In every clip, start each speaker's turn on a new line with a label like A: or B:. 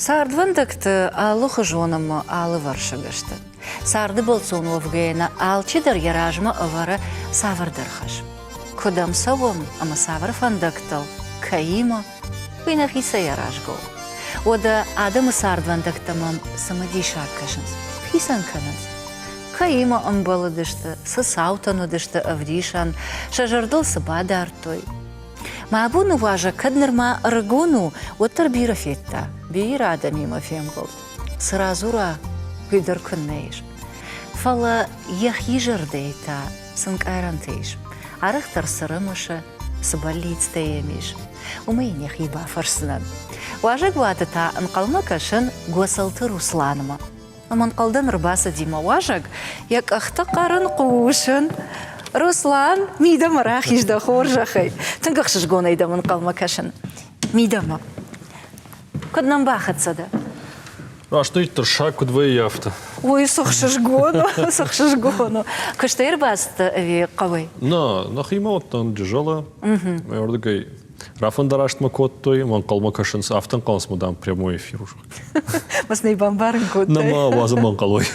A: Саардвандакты алы хыжоным алы варшыгышты. Сарды болцон овгейна алчидар яражма авара савардырхаш. Кудам савом, ама савар фандактал, каима, уйна хиса яражгол. Ода адамы саардвандактамам самадишакашынс, хисан канынс. Каима амбаладышты, сысаутанудышты авдишан, шажардыл сыбадартой. Маабуну важа каднырма рыгуну оттар бира фетта, бира адамима фемгол. Сразура гыдар күннейш. Фала яхижардейта сынк айрантейш. Арыхтар сырымышы сыбаллицтейемеш. Умейнех еба фарсынан. Важа гуатыта анқалма кашын гуасалты русланыма. Аманқалдан рыбасы дима важаг, як ахта қарын қуышын. Руслан, мидам рахишда хоржахай. Тыңгықшыш гонайда манқалма кашын. Мидама. Куднам бахатсада.
B: Что это шаг двое яфта?
A: Ой, сохшыш гону. Кыштайр басты ви қавай?
B: На хима оттан держала. Я ордагай. Рафан дараштма коттой, манқалма кашын афтан қалас мудам прямой эфир уже.
A: Маснай бамбарын коттой.
B: Нама ваза манқалой.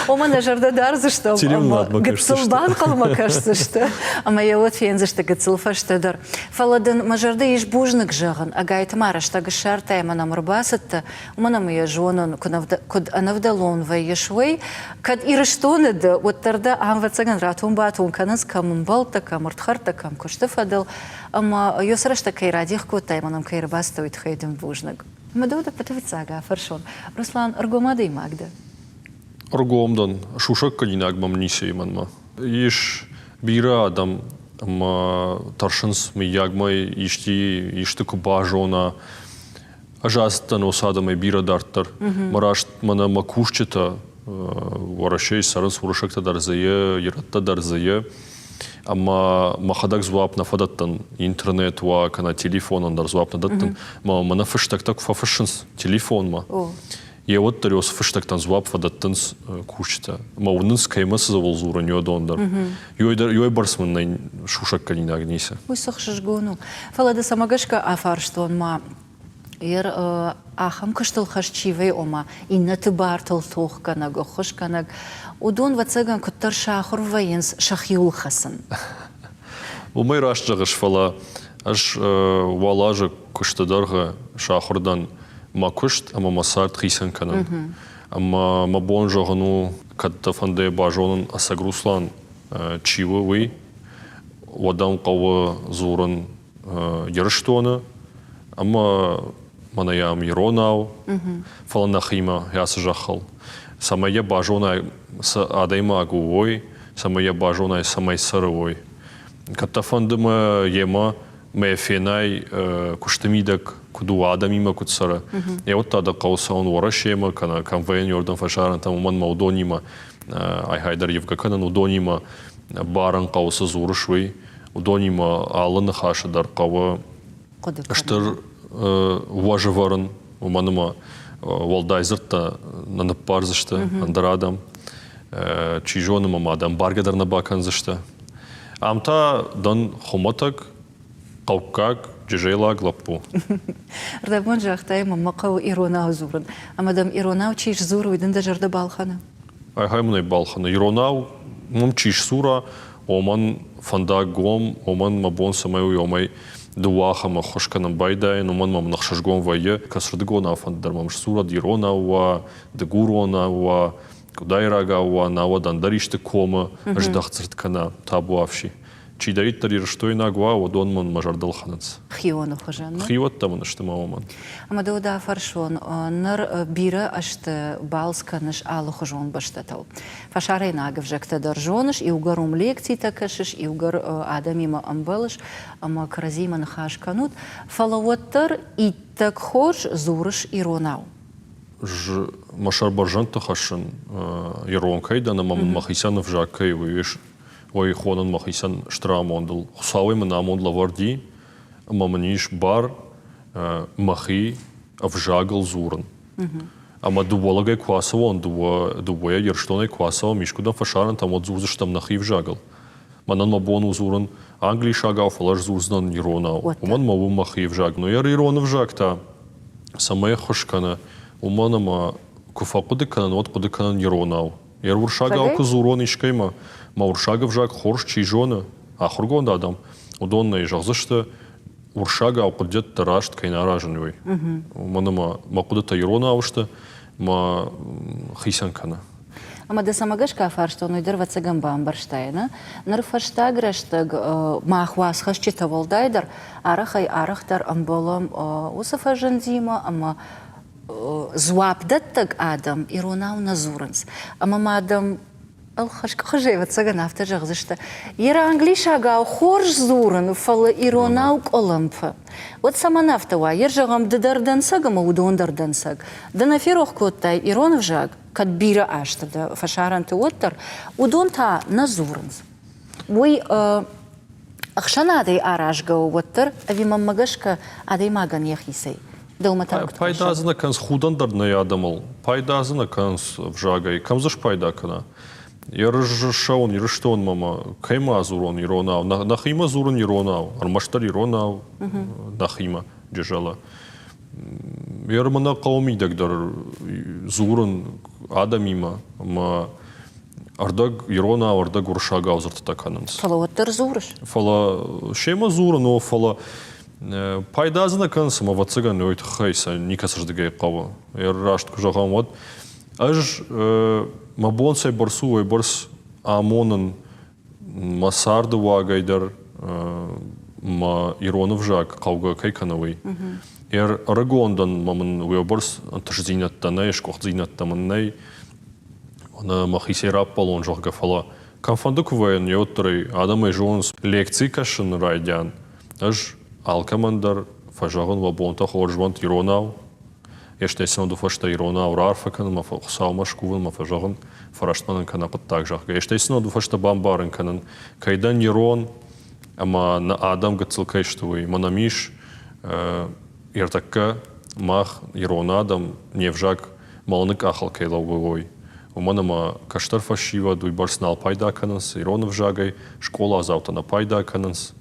A: Омана жарда дарзышты, гыцылбан қалма кашсышты. Ама я вот фензышты гыцылфаштыдыр. Фаладын мажарда еш бужнык жағын, агайты марыштагы шартай манам рыбасытты. Уманам я жонын, куд анавдалон вай ешвай, кад ирыштоныды, оттарда анвацаган ратун батун каныз камын балта, камыртхарта, кам кушты фадыл. Ама йосырашта кайрадих котай, манам кайрыбасты уйтхайдым бужнык. Мадуда патавицага, фаршон. Руслан, аргомады и магда.
B: Аргомдан, шушак калинаг мамнисе иманма. Иш бира адам, таршынс ми ягмай ишти кубажона, ажастан осадамай бира дартар. Марашт мана макушчета, варашей сарынс вурашакта дарзае, иратта дарзае. Ама махадак звуап на фадаттан интернет ва кана телефонан дар звуап на даттан. Мана фыштактак фафышынс телефон ма. Я вот тариос фыштактан звуап фадаттанс кушчета. Ма унынс каймасы завол зуран йодондар. Йой барсман на шушак калинаг нисе.
A: Ой, сохшыш гону. Фалада самагашка афарштон ма. Ахам кыштыл хашчивей ома. Иннаты бартыл тухканаг, охышканаг. Удон вацаган куттар шахур ваенс шахюлхасын.
B: Умай рашчагыш фала. Аш валажа кыштыдарга шахурдан макушт, ама масарт хисан канан. Ама мабон жағыну катта фанде бажонын асагруслан чивы вей. Вадан қавы зурын ярыштуаны. Ама манаям иронау. Фалан нахима ясы жақыл. Самая бажона адайма агуой, самая бажона самай сарывой. Катафандыма ема мефенай куштамидак куду адамима кутсара. Я вот тада кауса он ворашема, кана камвейн йордан фашаран там уман маудонима, айхайдар евгаканан удонима баран кауса зурышвей, удонима алын хашадар кава штыр важыварын уманыма Валдайзырта на напарзышты, андырадам, чижоным амадам, баргадарна баканзышты. Амта дан хоматак, қауқак, жежейлаг лаппу.
A: Рдабон жақтайма мақау иронау зурын. Амадам иронау чиш зур уйдында жарды балхана?
B: Айхай мұнай балхана. Иронау, мұм чиш сура, оман фандак гом, оман мабон самай омай дуахама хошканам байдайн, уман мам нахшашгон вайе, касрдгона фандар мам шсура дирона ва, дегурона ва, кудайрага ва, нава дандариште кома, ждахцерткана табуавши. Чидарит тарир что инагва, водон ман мажардал ханац.
A: Хиону хожан.
B: Хиот там наштема оман.
A: Амадода фаршон, нар бира ашты балска наш алу хожон баштатал. Фашарай нагав жакта даржоныш, и угарум лекций такашиш, и угар адамима амбалыш, ама кразима нахашканут, фалавоттар и так хож зурыш иронау.
B: Машар баржан тахашын иронкайда, на мам махисянов жакай, вывеш. Ой, хонан махисан штрамондл. Хусавай манамондла варди, маманиш бар махи авжагал зуран. Ама дувалагай квасова, дувая ерштонай квасова, мишкудан фашаран там от зурзаш там нахи вжагал. Манан мабону зуран Англии шагал, фалаш зурзнан иронау. Уман маву махи вжаг. Но яр ирона вжаг та самая хошкана, уманама куфакуды канан, вот куды канан еронау. Уршага оку зурон ишкайма, ма уршага вжак хорш чижона, а хургон дадам. Удонна и жағзышты уршага окудет тарашт кайна ражанвой. Уманама макудата ерона авышты, ма хисян кана.
A: Ама да самагаш кафаршто нойдер вацаган бамбарштайна, нарфаштаграштаг махвас хашчита волдайдар, арахай арахтар амболам усафа жандима, ама зуапдаттаг адам иронау назуранс. Ама мадам алхажеват саган автор жағзышта. Ера англишага хорж зуран фала иронау колымпы. Вот сама нафтава, ер жағам дыдардан сагама удондардан саг. Дана ферох коттай иронов жаг, кад бира ашта, да фашаранты оттар, удон та назуранс. Ой, ахшана адай аражга оттар, ави маммагашка адай маган яхисей.
B: Пайдазына канс худандарны адамал, пайдазына канс вжагай, камзыш пайда кана. Яржшаун, ярштон мама, кайма зурон иронау, нахима зурон иронау, армаштар иронау, нахима джежала. Ярмана каумидагдар зурон адамима, ма ардаг иронау, ардаг уршага узыртта кананс.
A: Фала оттар зурыш?
B: Фала шема зурон, но фала пайдазына канс ма вацыган ойт хайса никасырдыгай кава. Яррашт кужагам вот. Аж мабонсай барсу барс амонын масарды вагайдар ма иронов жак кауга кайкановый. Рагондан мамын барс антажзинаттана ешкох зинаттамыннай она махисерап полон жога фала. Камфандык вен йоттрый адамай жонс лекции кашын райдян. Аж алкамандар фажагын вабонта хоржвант иронау. Ештесен до фашта ирона урарфакан, ма фахсаумаш куван, ма фажаган фараштманан кана так жах. Ештесен до фашта бамбарен канан, кайдан ирон, ама на адам гацилкай штуй, манамиш иртакка мах ирон адам невжак малнык ахал кайловой. Уманама каштар фашива дуй барснал пайда кананс, ирон вжагай, школа азаутана пайда кананс.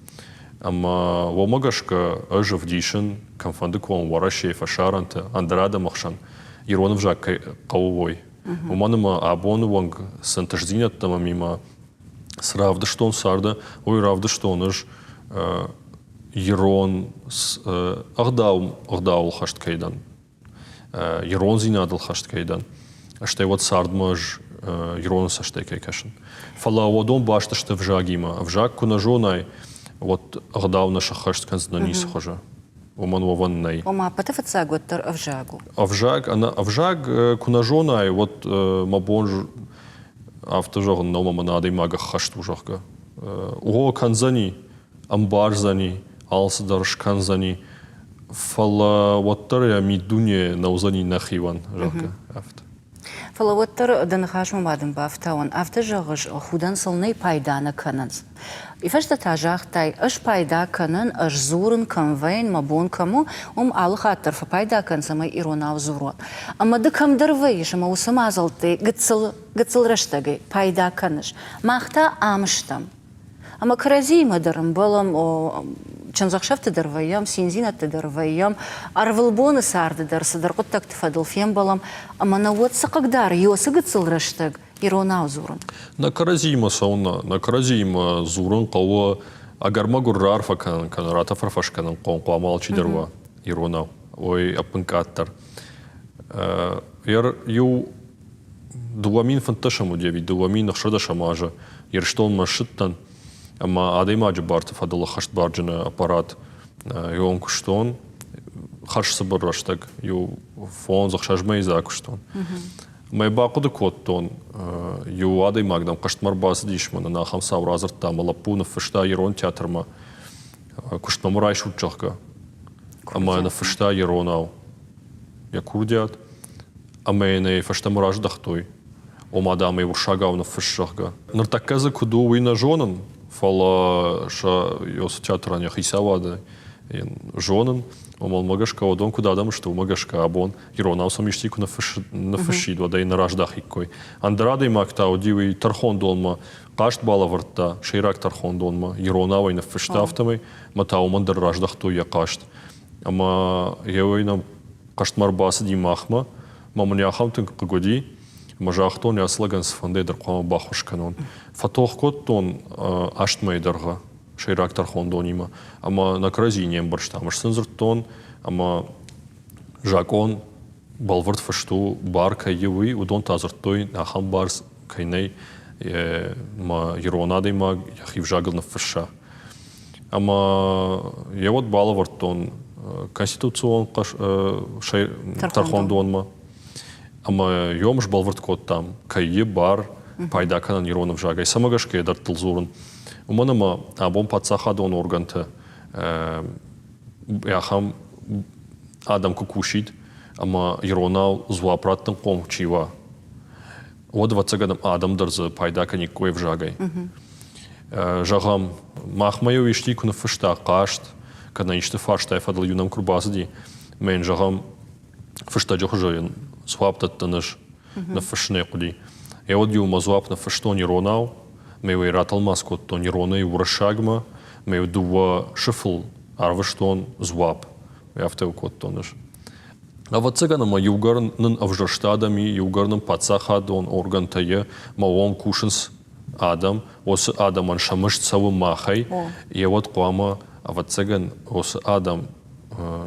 B: Ама вомагашка ажав дишен, камфандык вон варашей фашаранта, андрада махшан, иронов жак кавовой. Уманама абону вонг сантаждинаттама мима сравда штон сарда, ой равда штон аж ирон агдау хашт кайдан, ирон зинадал хашт кайдан. Аштай вот сардмаж ирон саштай кайкашен. Фала водон башта шта вжагима, вжаг кунажонай. Вот агдау наша хашт канзна низ хожа. Оман вованнай.
A: Ома патефаца готтар авжагу.
B: Авжаг кунажонай вот мабонж автожогн нома манадой мага хашт ужахга. Уго канзани, амбарзани, алсадарш канзани. Фала воттар я мидуне наузани нахиван жахга афт.
A: Фала воттар данахаш мамадым бафтаун. Автожагыш худан сылнай пайдана кананс. Ифашта тажахтай аш пайда канан аш зурын канвейн мабон каму алхаттар фа пайда кансама иронав зурон. Ама да камдырвейш, ама усамазалты гыцыл раштагай пайда каныш. Махта амштам. Ама каразима дарым балам чанзахшафты дарваям, синзинатты дарваям, арвылбоны сарды дарсыдар куттакты фадылфем балам. Ама на вот сакагдар йосы гыцыл раштаг. Иронау зурын.
B: На каразима сауна, на каразима зурын кава агарма гуррар факан канарата фарфашканан қоңқуамал чидерва иронау. Ой апынкаттар. Яр ю дуамин фанташаму деви, дуамин ахшадашамажа, ерштон машыттан, ама адаймаджи барты фадала хашт барджина аппарат, ю онкуштон, хаш сабыр раштаг, ю фон захшажмай закуштон. Май бақуды коттон, ю адай магдам каштмар басы дишмана на хамсау разыртта, малапуна фышта ирон театрма, куштмамурай шутчахга. Ама на фышта иронау. Я курдиат. Ама на фышта мураж дахтой. Омадам и уршагау на фышшахга. Нартаказа куду уина жонан, фала ша йос театра не хисавада. Жонан, омал магашка одон куда адам что магашка абон иронау самиштику на фышид вода и на раждах иккой. Андрада и макта одивый тархон долма кашт бала варта шейрак тархон долма иронау и на фыштафтамой матау мандар раждах то я кашт. Ама я на Каштмар басы димахма, мамуняхам тын кыгоди, мажахтон яслаган сфандедер қома бахушканон. Фатохкот тон аштмайдарға, шайрактар хондонима, ама на кразинем барштамыш сынзыртон, ама жакон балвард фашту бар кайевы, удон тазыртой нахам барс кайней ма еронадой маг яхив жагыл на фаша. Ама я вот балвартон конституцион тархондонма. Ама йомш балвард кот там кайе бар пайдаканан еронов жагай самагашке дар тылзурын. Уманама абон пацахадон органты яхам адам кукушит, ама еронал зуапраттын қом чива. Вот вацагадам адам дарзы пайдака никой в жагай. Жагам махмайо ишти куна фышта кашт, когда ишти фашта фадал юнам курбазди, мен жагам фышта жохжоен зуаптаттыныш на фышне куди. Я вот юма зуап на фышто неронал, мейвей ратал маскот то нерона и урашагма, мейв дува шифл арваштон зуап. Я в теу кот тоныш. А вот цыганам югарнын авжаштадами, югарным пацахадон орган тае, маом кушинс адам, осы адаман шамыш цавы махай, и вот қуама, а вот цыган осы адам,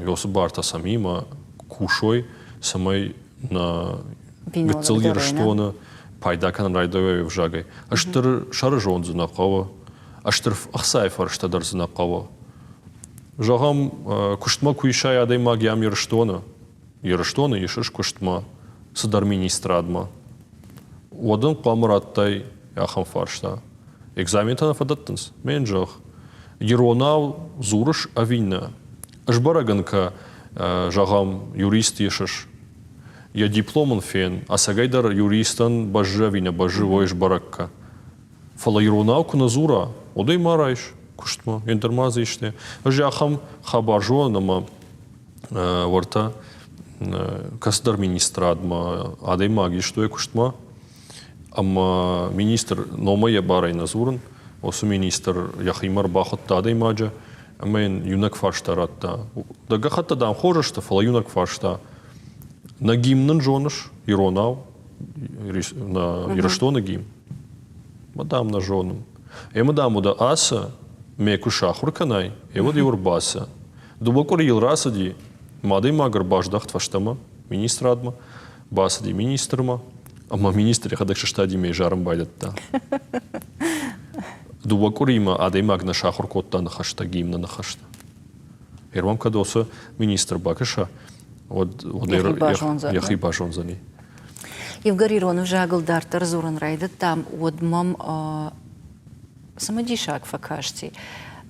B: осы барта самима кушой, самай на битцил ерштоны, пайдакан райдове в жагай. Аштыр шары жон зынақава, аштыр ахсай фарштадар зынақава. Жагам куштма куишай адай магиам ерштоны. Ерштоны ешиш куштма сыдар министрадма. Одын қамыраттай яхам фаршта. Экзаментана фадаттынс. Мен жақ. Еронау зурыш авинна. Ашбараганка жагам юрист ешиш. Я дипломын фен, а сагайдар юристан бажжа вина, бажжы воиш баракка. Фала еронау куна зура. Одай марайш. Куштма. Интермазы иште. Жахам хабаржуа нама варта касдар министрадма, адай маги, что я куштма. Ама министр номая барай назурын, осу министр яхимар бахотта адай маджа, амен юнак фаштаратта. Дага хатта дам хожашта, фала юнак фашта. На гимнын жоныш, еронау, на ерашто на гим. Мадам на жоным. Мадам уда аса, меку шахур канай, вот юр баса. Дубокор ел расади, мадай магар баждахт фаштама, министрадма, басади министрма, ама министр ядак шаштади мей жарым байдатта. Дубокор има адай маг на шахур котта на хашта, гимна на хашта. Ервам кадоса министр бакаша, яхи бажон за ней.
A: Евгар Иронов жагыл дартар зуран райда там одмам самодишак факашти.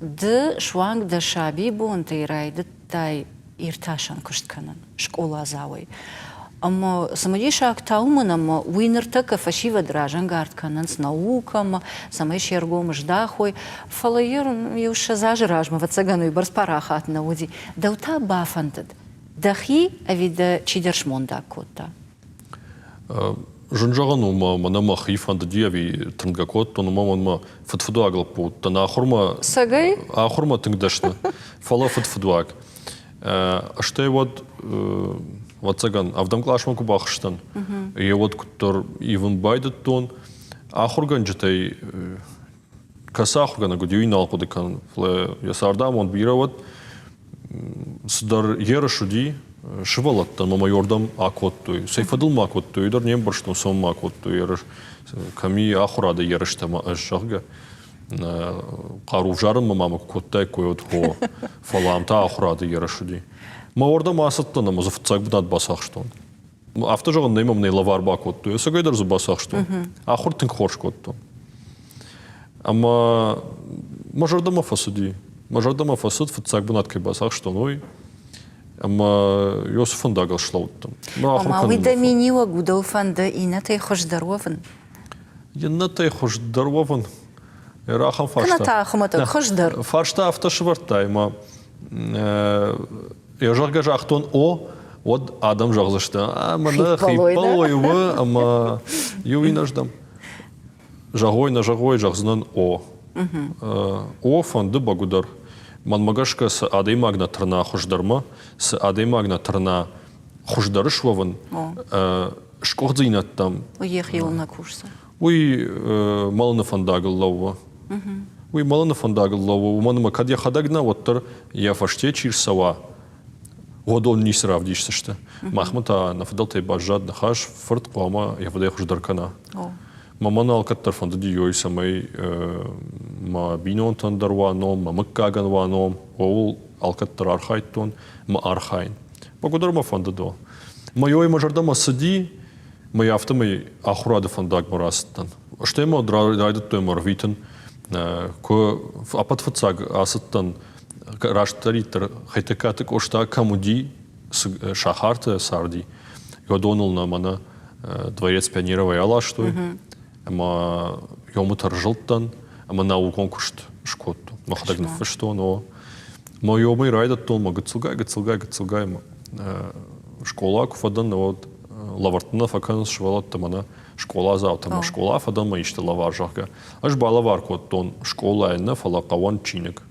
A: Ды шванг да шаби бунты райда тай ирташан куштканан, школа завой. Ама самодишак тауман, ама уинертака фашива дражан гартканан с наукам, самай шергом ждахой, фалаир юша зажражма вацагану и барспарахат на уди. Даута бафантад. Дахи авида чидершмонда кота.
B: Жунжагану мана махи фандадиави тангакот, то мама фатфудагл по тана ахурма.
A: Сагай?
B: Ахурма тангдашна. Фала фатфудаг. Что вот вацаган авдамклашма кубахштан. И вот который Иван Байдет тон ахурган житай касахургана гудюинал кудикан. Ясардам он бира вот сдар ерашуди. Шывалаттан мама йордам акоттуй. Сейфадыл макоттуй, дар нем барштун сом макоттуй. Ярыш ками ахурада ярыштама ашшага. Қару жарым мама коттай койот хо. Фаламта ахурада ярышуди. Ма орда масаттан ама зафтсак бнат басахштон. Авто жаган неймам ней лавар бакоттуй. Сагайдар за басахштон. Ахур тинг хорш коттон. Ама мажардама фасуди. Мажардама фасуд фтсак бнат кай басахштон. Ой. Ама Йосиф фандагал шлауттам.
A: Ама вы доминила гудал фанда и на тай хош дарован.
B: Я на тай хош дарован. Рахам фашта.
A: Каната хамата хош дар.
B: Фашта автошвартай. Ма я жарга жахтон вот адам жагзашта. Ама на хипалой вы, ама ювина ждам. Жагой на жагой жагзнан фанды багудар. Манмагашка с адей магна трна хождарма, с адей магна трна خشدارش وون شکوه زینت دم
A: ويخ يولنا كورسا
B: وی مالن فنداغل لوا وی مالن فنداغل لوا ومن ما کدی خداغنا وتر یا فشتی چیر سوا ودون نیس رافدیش سشته محمد نفضل تی باجاد نخاش فرد قوما یفده خشدار کنا ما من الکتر فندی یوی سمی ما بینون تن دروانم ما مکاغن وانم و الکتر آرخایتون ما آرخاین بقدر ما فنددو ما یوی مجرد ما سدی ما یافته می آخراد فنداغ مراستن اشته ما درایدت تو مرویتن که اپت فتساگ آستن راشتاری تر خیتکاتک اشتا کمودی شاخارت ساردی یادونل نمانه دворец пионеров ялаштой ما يوم ترجلتن اما ناو конкурс шкот ما خدك نفشتو но ما يومي رايدتون ما гыцылгай школа куфадан вот лавартына факанс швалат тамана школа завтама школа фадан ма иште лаваржага аж балавар коттон школа на фалакаван чиник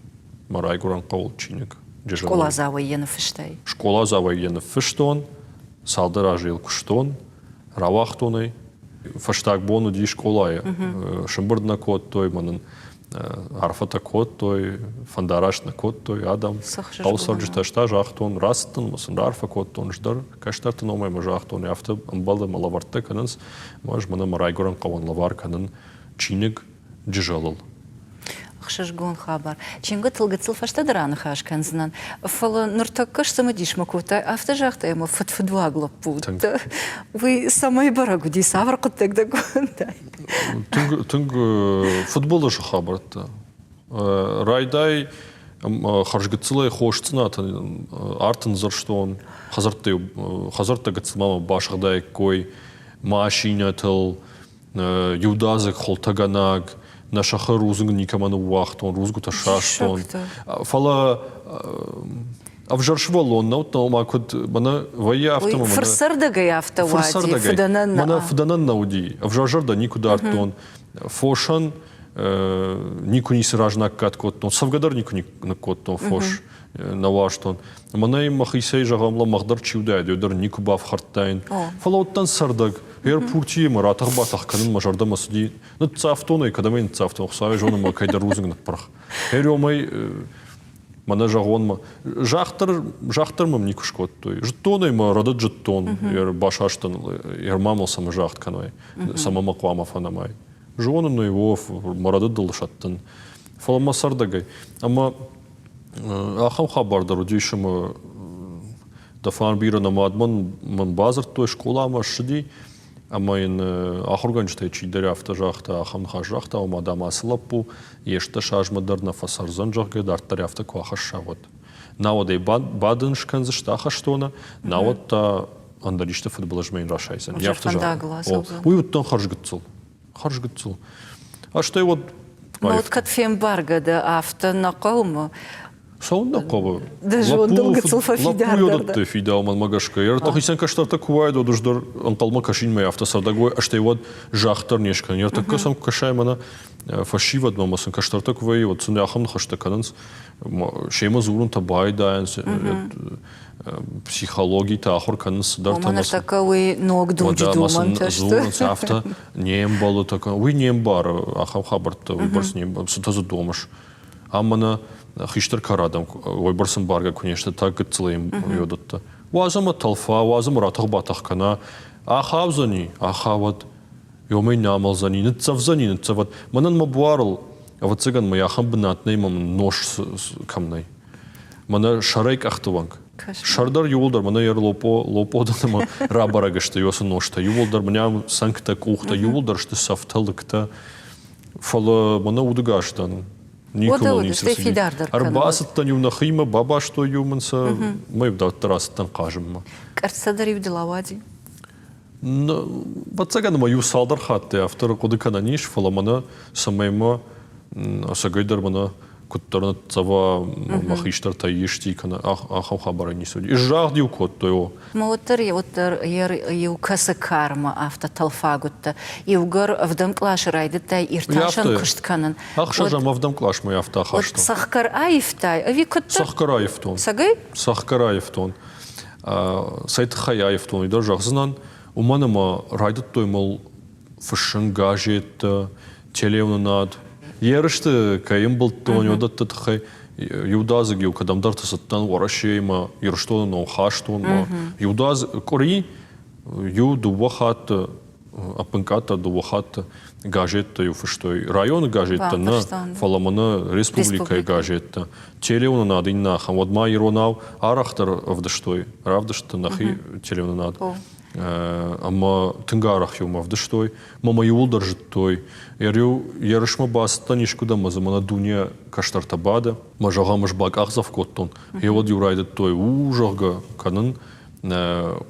B: марай гуран кол чиник
A: школа завайена фиштай
B: школа завайена фиштон салдара жил куштон равахтоной фаштаг бону ди школая шымбырдна кот той манын арфата кот той фандарашна кот той адам аусаржта шта жахтон растын мысын арфа коттон ждар каштартын омай мажахтон яфты амбалда малавартта канынс маж мана марайгоран каван лавар канын чиник джижалыл
A: خشش گون خبر چینگه تلگتل فشته دران خاش کنزنن فلا نرتکش سمدیش مکوتا افت جاخته اما فدوا غلب بود وی سمای برا گودی سافر قطک دکون
B: تنگ فوتبولش خبرت رایدای خرجگتسلای خوشتنا артын зырштон хазарта гыцмама башыгдай кой машина тыл юдазык холтаганаг на шахар рузунг никаману вахтон рузгу ташаштон фала авжаршвалон наутна макут бана вая автомобиль
A: форсардагай автовади фданан
B: мана фданан науди авжаржарда никуда артон фошан никуни сражнак каткотон савгадар никуни накотон фош наваштон мана им махисей жагамла махдар чиудай дөдөр никубав хартайн фалауттан сардаг Пурти маратах батах канын мажарда масуди ну цафтоны когда мен цафтон хсаве жоны ма кайда рузынг напрах омай мана жагон жахтар мам никушкот той жтоны ма радат жтон башаштан мамал сама жахт канай сама маквама фанамай жоны но его марадат дылшаттын фалма сардагай ама ахам хабардар дишем дафан бира намадман ман базар той школа машди Амайн ахурганчтай чидер автожахта ахам хажахта омадам аслапу ешта шажмадар на фасарзан жахге дартар авто квахашавот. Наводай бадын шканзышта хаштона, навод та андаришта футболажмейн рашайсан. Я автожах. Уйуттан харжгыцул. А что и вот...
A: Вот катфем баргада авто на калма.
B: Саунда кова.
A: Даже он долго целфафидар.
B: Лапу фидал ман магашка. Я тахисен каштарта кувайд одуждар анкалма кашин май автосардагой, а что и вот жахтар нешкан. Я так касам кашай мана фашивад мамасын каштарта кувай вот цуне ахам хашта кананс шема зурун табай даянс психологии та ахор кананс дар тамас.
A: Мана такой ног дуди думан та что.
B: Зурун авто нем балу така. Уй нем бар ахам хабарта барс нем сутазу домаш. Амана хиштар карадам ойбарсын барга конечно так гыцлыйм йодотта вазама талфа вазам ратах батах кана ахавзани ахават йомей намалзани нытцавзани нытцават манан мабуарл вот цыган мы ахам бнатный мам нож камнай мана шарайк ахтыванг шардар юлдар мана яр лоподан ма рабарагышты йосы ножта юлдар мня санкта кухта юлдар что сафталыкта фала мана удыгаштан Никола не сосуди. Арбасыттан юнахима, баба что юманса, мы в датарастан кажем.
A: Кажется, дарив делавади.
B: Бацаган мою салдар хатте, автор кодыкана ниш, фаламана самайма сагайдар мана куттарна цава махиштар таишти кана ахам хабара не суди. Жах дил кот то.
A: Мотор ю каса карма авто талфагутта. Югар вдам клаш райдта ирташан кыштканан.
B: Ахшажам вдам клаш мой автохашто.
A: Сахкар айфтай, а ви кот.
B: Сахкар айфтон.
A: Сагай?
B: Сахкар айфтон. сайт хаяев тон идар жахзынан уманама райдат тоймал фашин гажет телевнад ерышты кайым был тон юдат тхай юдазыг ю кадамдар тасаттан варашейма ерштон но хаштон ма юдаз кори ю дувахат апынката дувахат гажет ю фаштой район гажет на фаламана республика гажет телевнад инна хамадма иронав арахтар авдаштой равдашта нахи телевнад Ама тынгарах юм авдаштой мама юлдар життой ярышма баста нишкуда мазамана дуня каштартабада мажагамыш бак ахзав коттон вот юрайдет той ужага канын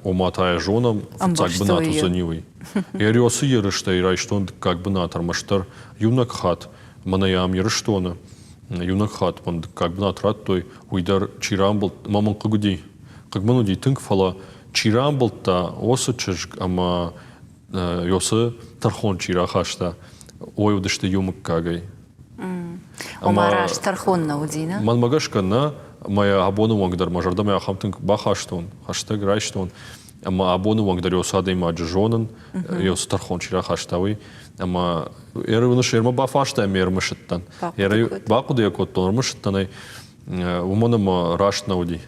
B: оматая жонам цак бынату занивый ярёсы ярыштай райштон как бынатар маштар юнак хат манаям ярыштона юнак хат ман как бынатрат той уйдар чирамбл маман кыгуди как мануди тынк фала Чирамболта осучш ама ёсы тархон чирахашта ой удышты юмык кагай.
A: Омараш тархон наудина.
B: Ман магашка на моя абону вангдар мажарда моя хамтынк бахаштон хаштаг райштон ама абону вангдар ёсадой маджжонын ёсы тархон чирахаштавый ама эрвны шерма бафашта мермышыттан. Эры бакуды якоттон мышыттанай уманама раш науди.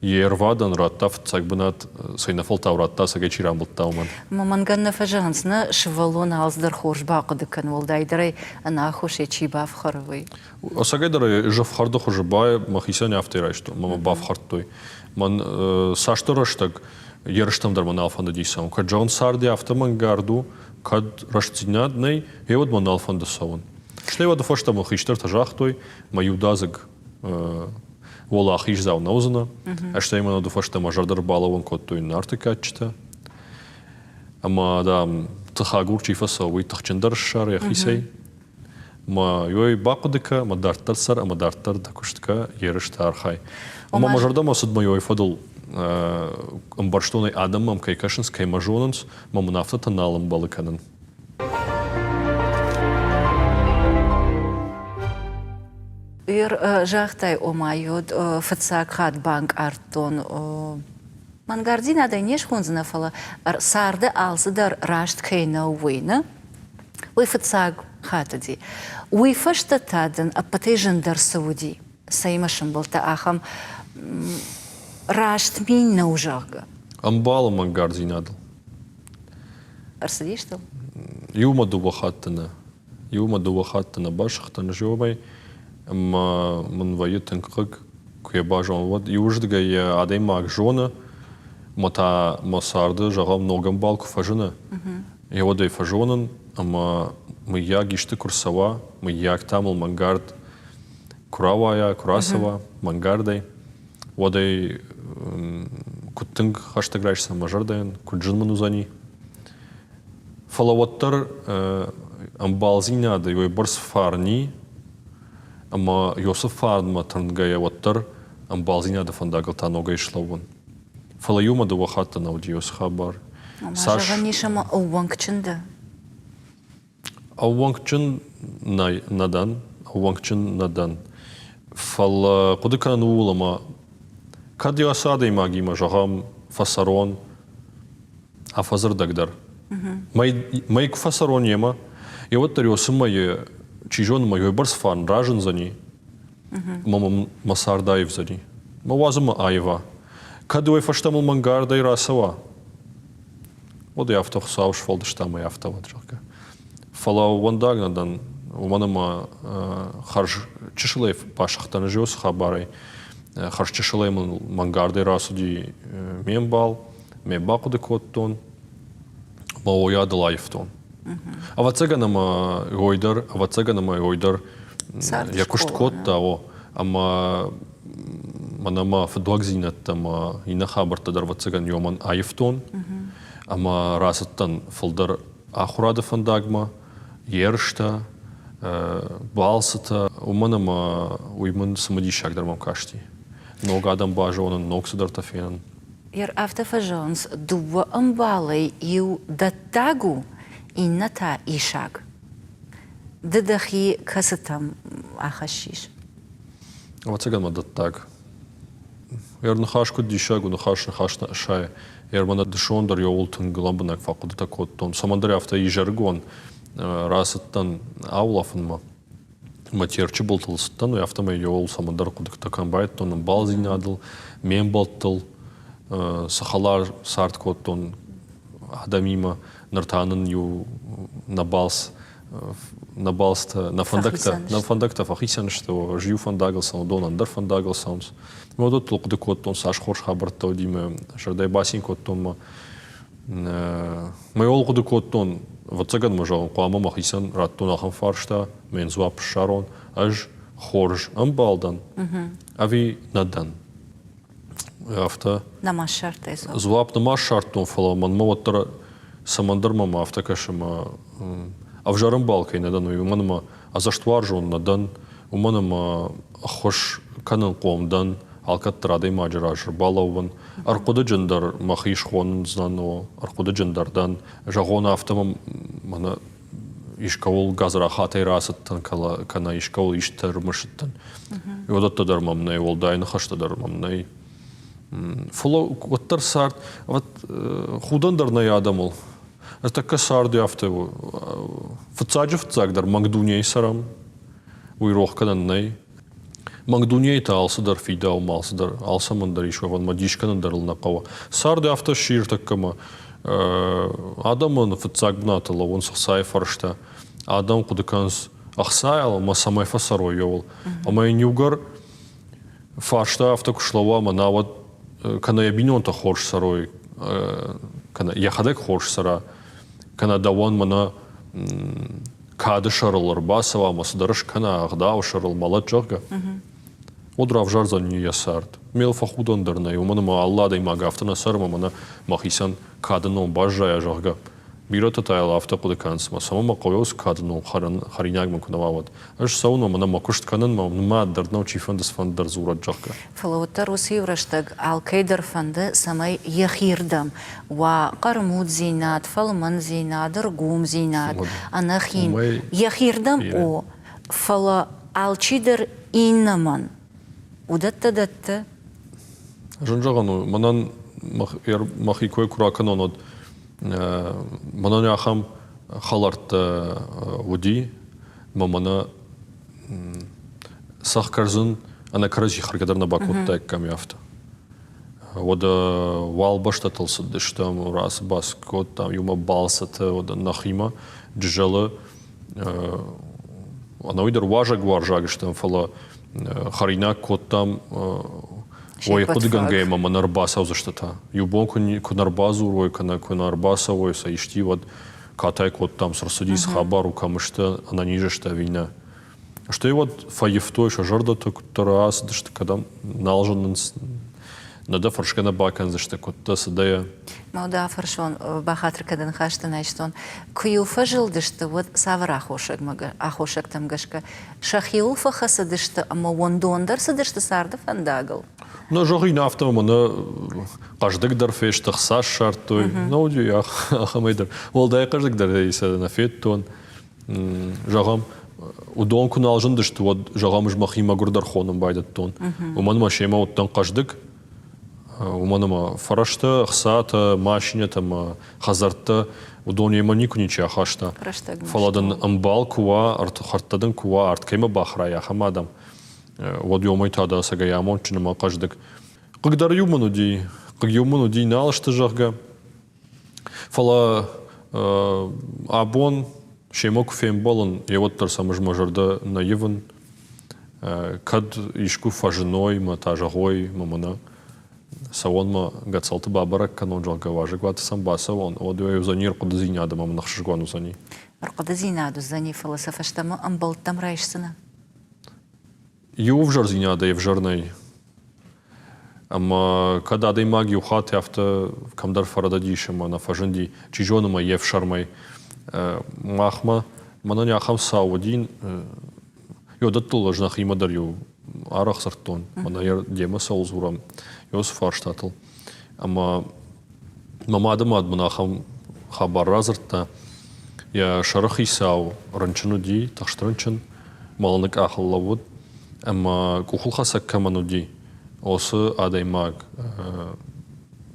B: Ервадан раттав цагбынат сайнафолтав ратта саге чирамбылттауман.
A: Маманганна фажансна швалон алздар хорш бақыдыкан волдайдырай анахуше чи бафхаровый.
B: Осагайдырай жавхарды хожбай махисан афтирайшту мама бафхарттой. Ман саштырыштаг ерштамдар ман алфанда дисам. Кад жон сарди автоман гарду кад раштинадней евод ман алфанда саван. Штева дофашта махиштар тажахтой маюдазыг Вола ахиш зау наузана, а что именно до фашта мажардар балован коттой нартыкатчта. Ама да тахагур чифасовый тахчандар шар яхисей. Ма йой бакудыка, ма дартар сар, ама дартар дакуштка ерышта архай. Ама мажарда масуд майой фадл амбарштоной адамам кайкашинс каймажонанс, мама нафта таналам балыканан.
A: Жахтай омайод фацак хат банк артон мангардина да неш хунзна фала сарда алздар рашт кейна уйна уй фацак хатади уй фашта тадан апатежендар сауди саймашым болта ахам рашт мин на ужага
B: амбала мангардина дал
A: арсадиштал
B: юма дувахаттана башхтана жобай Ама ман вайет тынкык куябажон вот и уж дгая адей маг жона мата масарды жагам ногам балку фажына и вот дей фажонан ама мы ягишты курсава мы яг тамыл мангард куравая курасава мангардей вот дей куттынк хаштаграйшса мажардайын куджин манузани фалаваттар амбалзина да йой барс фарни Ама Йосиф Фардма тангая ваттар амбалзина да фандагал танога ишлавун. Фалаюма да вахатта наудиос хабар.
A: Мажаганишама ауангчында.
B: Ауангчин надан. Фала кудыкан улама. Кад ясада имагима жагам фасарон афазар дагдар. Майк фасарон ема. И вот тариосыма Чижон мой барс фан ражен за ней, мама масардаев за ней, мавазма айва, кадуй фаштамул мангарда и расава. Вот я автох сауш фалдыштама и автоваджака. Фалау вандагна дан, уманама харж чешилев пашахтан жиос хабарай, харж чешилев мангарда и расуди мембал, мебакуды коттон, мауя далаевтон. А вот цыганама гойдар, якушт котта о, ама манама фдуагзинат тама инахабарта дар вот цыган йоман айфтон, ама расаттан фалдар ахурада фандагма, ершта, балсата, уманама уйман самадишак дармам кашти. Нога адам бажонан, ног судартафенан.
A: Ер автофажонс дуа амбалай ю даттагу инната ишаг. Дадахи касатам ахашиш.
B: Вот цыган даттаг. нахашку дишаг, нахаш шай. Мана дешондер йолтун гламбнак факуд такоттон. Самандар авто и жаргон расыттан аулафынма. Матерчи болтылсыттан, автома йол самандар кудык такан байттон бал зинадыл, мен болттыл, сахалар сарт коттон адамима нартанын ю набалс на фандакта фахисан что жию фандагалсан дон андер фандагалсанс. Модот толкуды коттон саш хорш хабарттау диме жардай басин коттон ма олкуды коттон вот цаган можа куама махисан раттон ахан фаршта мен звап шарон аж хорж амбалдан ави надан авто
A: намаз шарты
B: звап намаз шартон фала ман моваттар самандар мама авто кашама авжарам балкай надан уманама азаштвар жон надан уманама хош канан комдан алкаттрадай маджарашыр балауын арқуды жындар махиш хонын знано арқуды жындардан жағона автомам мана ишкавол газра хатай расыттан кана ишкавол иштер мышыттан йодаттадар мамнай ол дайны хаштадар мамнай фоло оттар сарт вот худандар на ядамол это касарди автово фцаджев цагдар магдуней сарам уйрохкадан най Магдуней та алсыдар фидау малсыдар алсамандар ишо ван мадишканандар лнакава. Сарды авто шир таккама адамын фцак бнатала он сахсай фаршта адам кудыканс ахсаял ма самай фасарой йол. Ама нюгар фаршта авто кушлава мана вот кана ябинон та хорш сарой кана яхадек хорш сара кана даван мана кады шарылыр басава масыдарыш кана агдау шарыл малачога. Одрав жарзан не ясарт. Мел фахудандарнай. Уманама Аллада има гафтана сарма мана махисан кадано бажая жага. Бирата тайла авто кудыкансма. Самама койос кадано харинягма кунавават. Аж сауна мана макушт канан ма дарднау чифандас фандар зурат жага.
A: Фалауттар усивраштаг алкайдар фанды самай яхирдам. Ва кармуд зинат, фалман зинат, дыргум зинат, анахин. Яхирдам о фала алчидер иннаман. Удатта-датта?
B: Жанжагану, манан махи кой кураканон манан яхам халарт уди, мамана сахкарзын ана карази харгадар на бакутта ками авто. Ода валбашта тылсыды, что раз баскот там юма балсата, ода нахима джала она уйдер важаг, что фала харинак коттам ой кудыганга мама нарбасау заштата. Юбон кунарбазу рой кунарбасау са ишти вот катай коттам срасудис хабару камышта она ниже что вина. Что и вот фаевто еще жарда то раз что когда налжен надо фаршкана бакан за что котта садая.
A: Мауда фаршон бахатр кадан хаштана иштон кую фажил дышты вот савра ахошак там гашка шахил фахаса дышты ама вондондар садышты сарды фандагал.
B: Но жогин автома на каждый дар феш тахсаш шартой. Ну я ахамайдар. Волдай каждый дар иса на феттон жагам удон куналжын дышты вот жагам жмахима гурдар хоном байдат тон. Уман машема оттан каждый уманама фарашта, хсата, машине там хазарта, удония манику ничего хашта. Фаладан амбал куа, артхартадан куа, арткема бахрая хамадам. Вот ёмай тада сагаямон чинама каждык. Когда юману ди налшта жахга. Фала абон шемок фембалан, я вот тар самыж мажарда наиван. Кад ишку фажиной, матажагой, мамана. Савонма гацалты бабарак канон жалга важик ват самбасавон. Одуя юзанир кудазиня адамам нахшишгуану зани.
A: Аркудазиня адузани философаштама амбалтам райшсына.
B: Юв жарзиня да евжарнай. Ама когда дай магию хаты авто камдар фарададишама на фаженди чижонама евшармай махма мананя хам саудин йодаттул жнах имадар ю арах сартон манайер дема саузурам Йос фарштатл. Ама мамадам адманахам хабар разыртта. Я шарахи сау ранчану ди тахштранчан маланак ахаллавуд. Ама кухулхаса каману ди. Осы адаймаг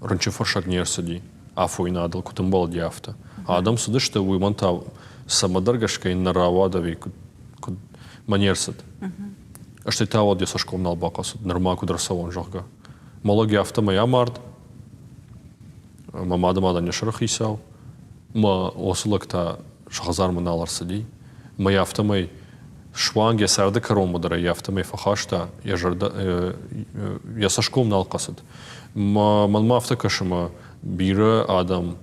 B: ранчы фаршак нерсади, афой надал, кутым бал дяфта. Адам суды, что вы монтав самадаргашкой наравадави, куд манерсад. А что это вот я сошком на албакасу, нормаку драсавон жахга. Малоги афта моя мард, мамада мада не шарахисав, ма осулакта шахазар маналарсади, моя афта мой шванге сарды карому дара, я афта мой фахашта, я сошком на алкасад. Манма афта кашима бира адам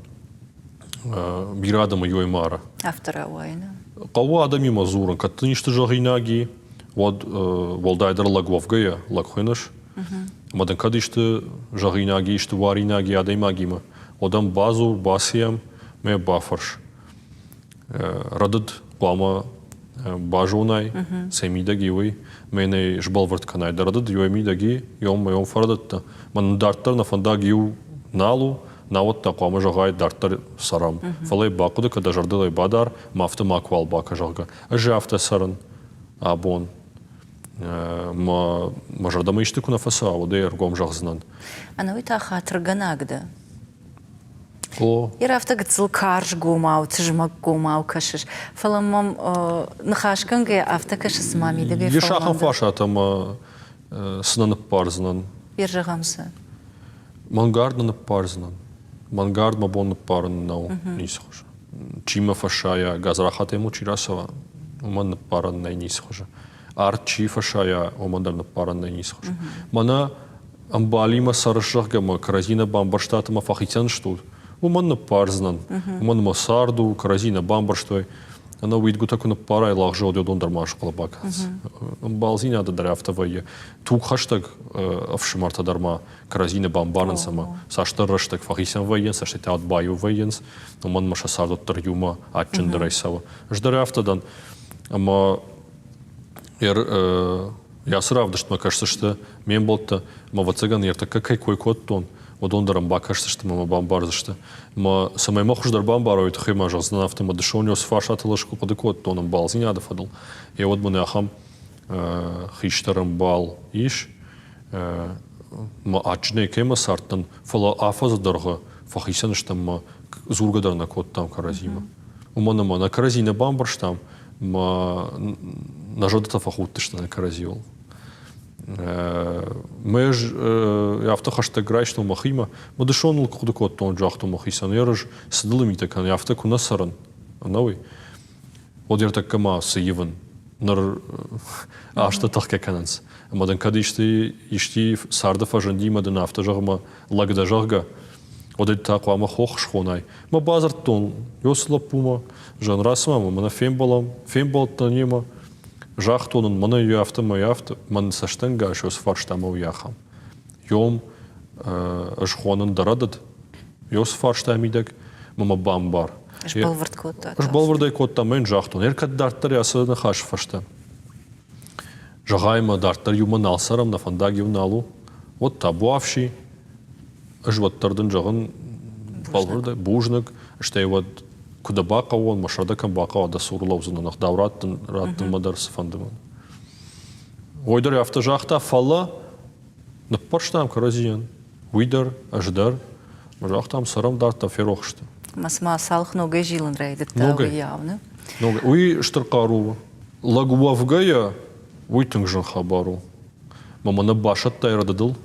B: йоймара.
A: Автора война.
B: Кава адами мазуран, каты ништы жагинаги, вот волдайдар лагвовгая, лагхынаш. Мадан кады ишты жагинаги, ишты варинаги, адаймагима. Одам базу, басиям, ме бафарш. Радад клама бажунай, семидаги, мене жбалвард канай. Радад йоймидаги, йом фарадатта. Ман дартар на фандагиу налу, на вот такому жагай дартар сарам. Фалай бакуда, когда жардылай бадар, мафта маквал бака жага. Жафта саран, абон. Ма жардама ишты куна фаса, оде эргом жагзнан.
A: Ана уйта хатыр ганагда.
B: О.
A: Ирафта гцл карж гумау, цжмак гумау кашиш. Фаламам нахашканге афта кашис мами деге фаламам.
B: Ешахан фаша там снан парзнан.
A: Биржагамса.
B: Мангардна парзнан. Мангард мабон парн нау нисхож. Чима фашая газрахат ему чирасова. Уман парн най нисхож. Арчи фашая умандар парн най нисхож. Мана амбалима саршахгама каразина бамбарштатма фахитян штут. Уман парзнан. Уман масарду каразина бамбарштой. Она увидит гутаку на пара и лахжо дёдон дармаш колобак. Балзина да драфтовая. Тук хаштаг авшимарта дарма каразина бамбарн сама. Сашта раштаг фахисян воен, сашта таут баю военс. Уман маша сардот тарюма атчен дарайсава. Ждарафтадан. Ама я сравниваю, что мне кажется, что мен болта мавацаган ерта какой код тон. Вот он дарам бакашься, что мама бамбарза, что ма самой махуш дар бамбару это хема жазна автома дешоньо с фашата лошку подекот тоном бал зиняда фадал. И вот мы нахам хиштарам бал иш ма ачне кема сартан фала афаз дорога фахисан что ма зургадар на кот там каразима. Умана ма на каразина бамбарш там ма нажодата фахут что на каразиол. Мы ж автохаштаг грайшно махима, мы дешонул кудукот тон жахту махисан, я ж сидели так, я автоку насаран, новый. Вот я так кама сеиван, нар ашта так как ананс. Мадан кадишти ишти сарда фажанди мадан автожагма лагда жага. Вот это так вама хох шхонай. Ма базар тон, ёсла пума, жан расма, мана фембал танима. Жахтонун мана юафта маяфта ман саштанга шос фарштамов яхам. Йом жхонун дарадад йос фарштамидак мама бамбар.
A: Жбалвард котта.
B: Жбалвардай котта мен жахтон. Еркат дартар ясадна хаш фашта. Жагайма дартар юман алсарам на фандаги уналу. Вот табуавши жваттардын жагын балвардай бужнак штей вот куда бака он машардакам бака да сурлаузун нах давраттын раттын мадарсы фандыман. Ойдар автожахта фалла на почтам каразиян. Уйдар аждар жахтам сарам дарта ферохшты.
A: Масма салх ногай жилын райдыт тау явны.
B: Ногай. Уй штыркару. Лагуавгая уй тыңжын хабару. Мамана башат тайрададыл.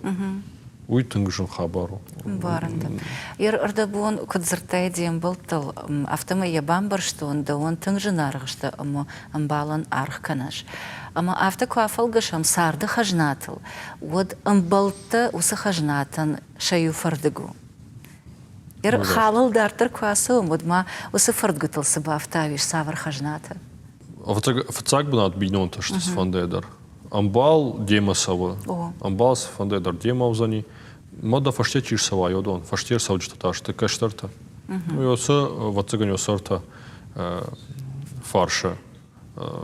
B: Уй тыңжын хабару.
A: Барында. Ер орда буон кудзыртай дем болтал автома я бамбарштон да он тыңжын аргышты ама амбалан арх канаш. Ама авто квафалгашам сарды хажнатыл. Вот амбалта усы хажнатан шаю фардыгу. Ер халал дартыр квасым, вот ма усы фардгутыл сыба автавиш савар хажната.
B: Фацак бнат бинон то что с фандедар. Амбал дема сава. Амбал с фандедар дема узани. Мода фаштечиш сава йодон. Фаштер савджта таш ты каштарта. Ну йоса вацаганьо сорта фарша.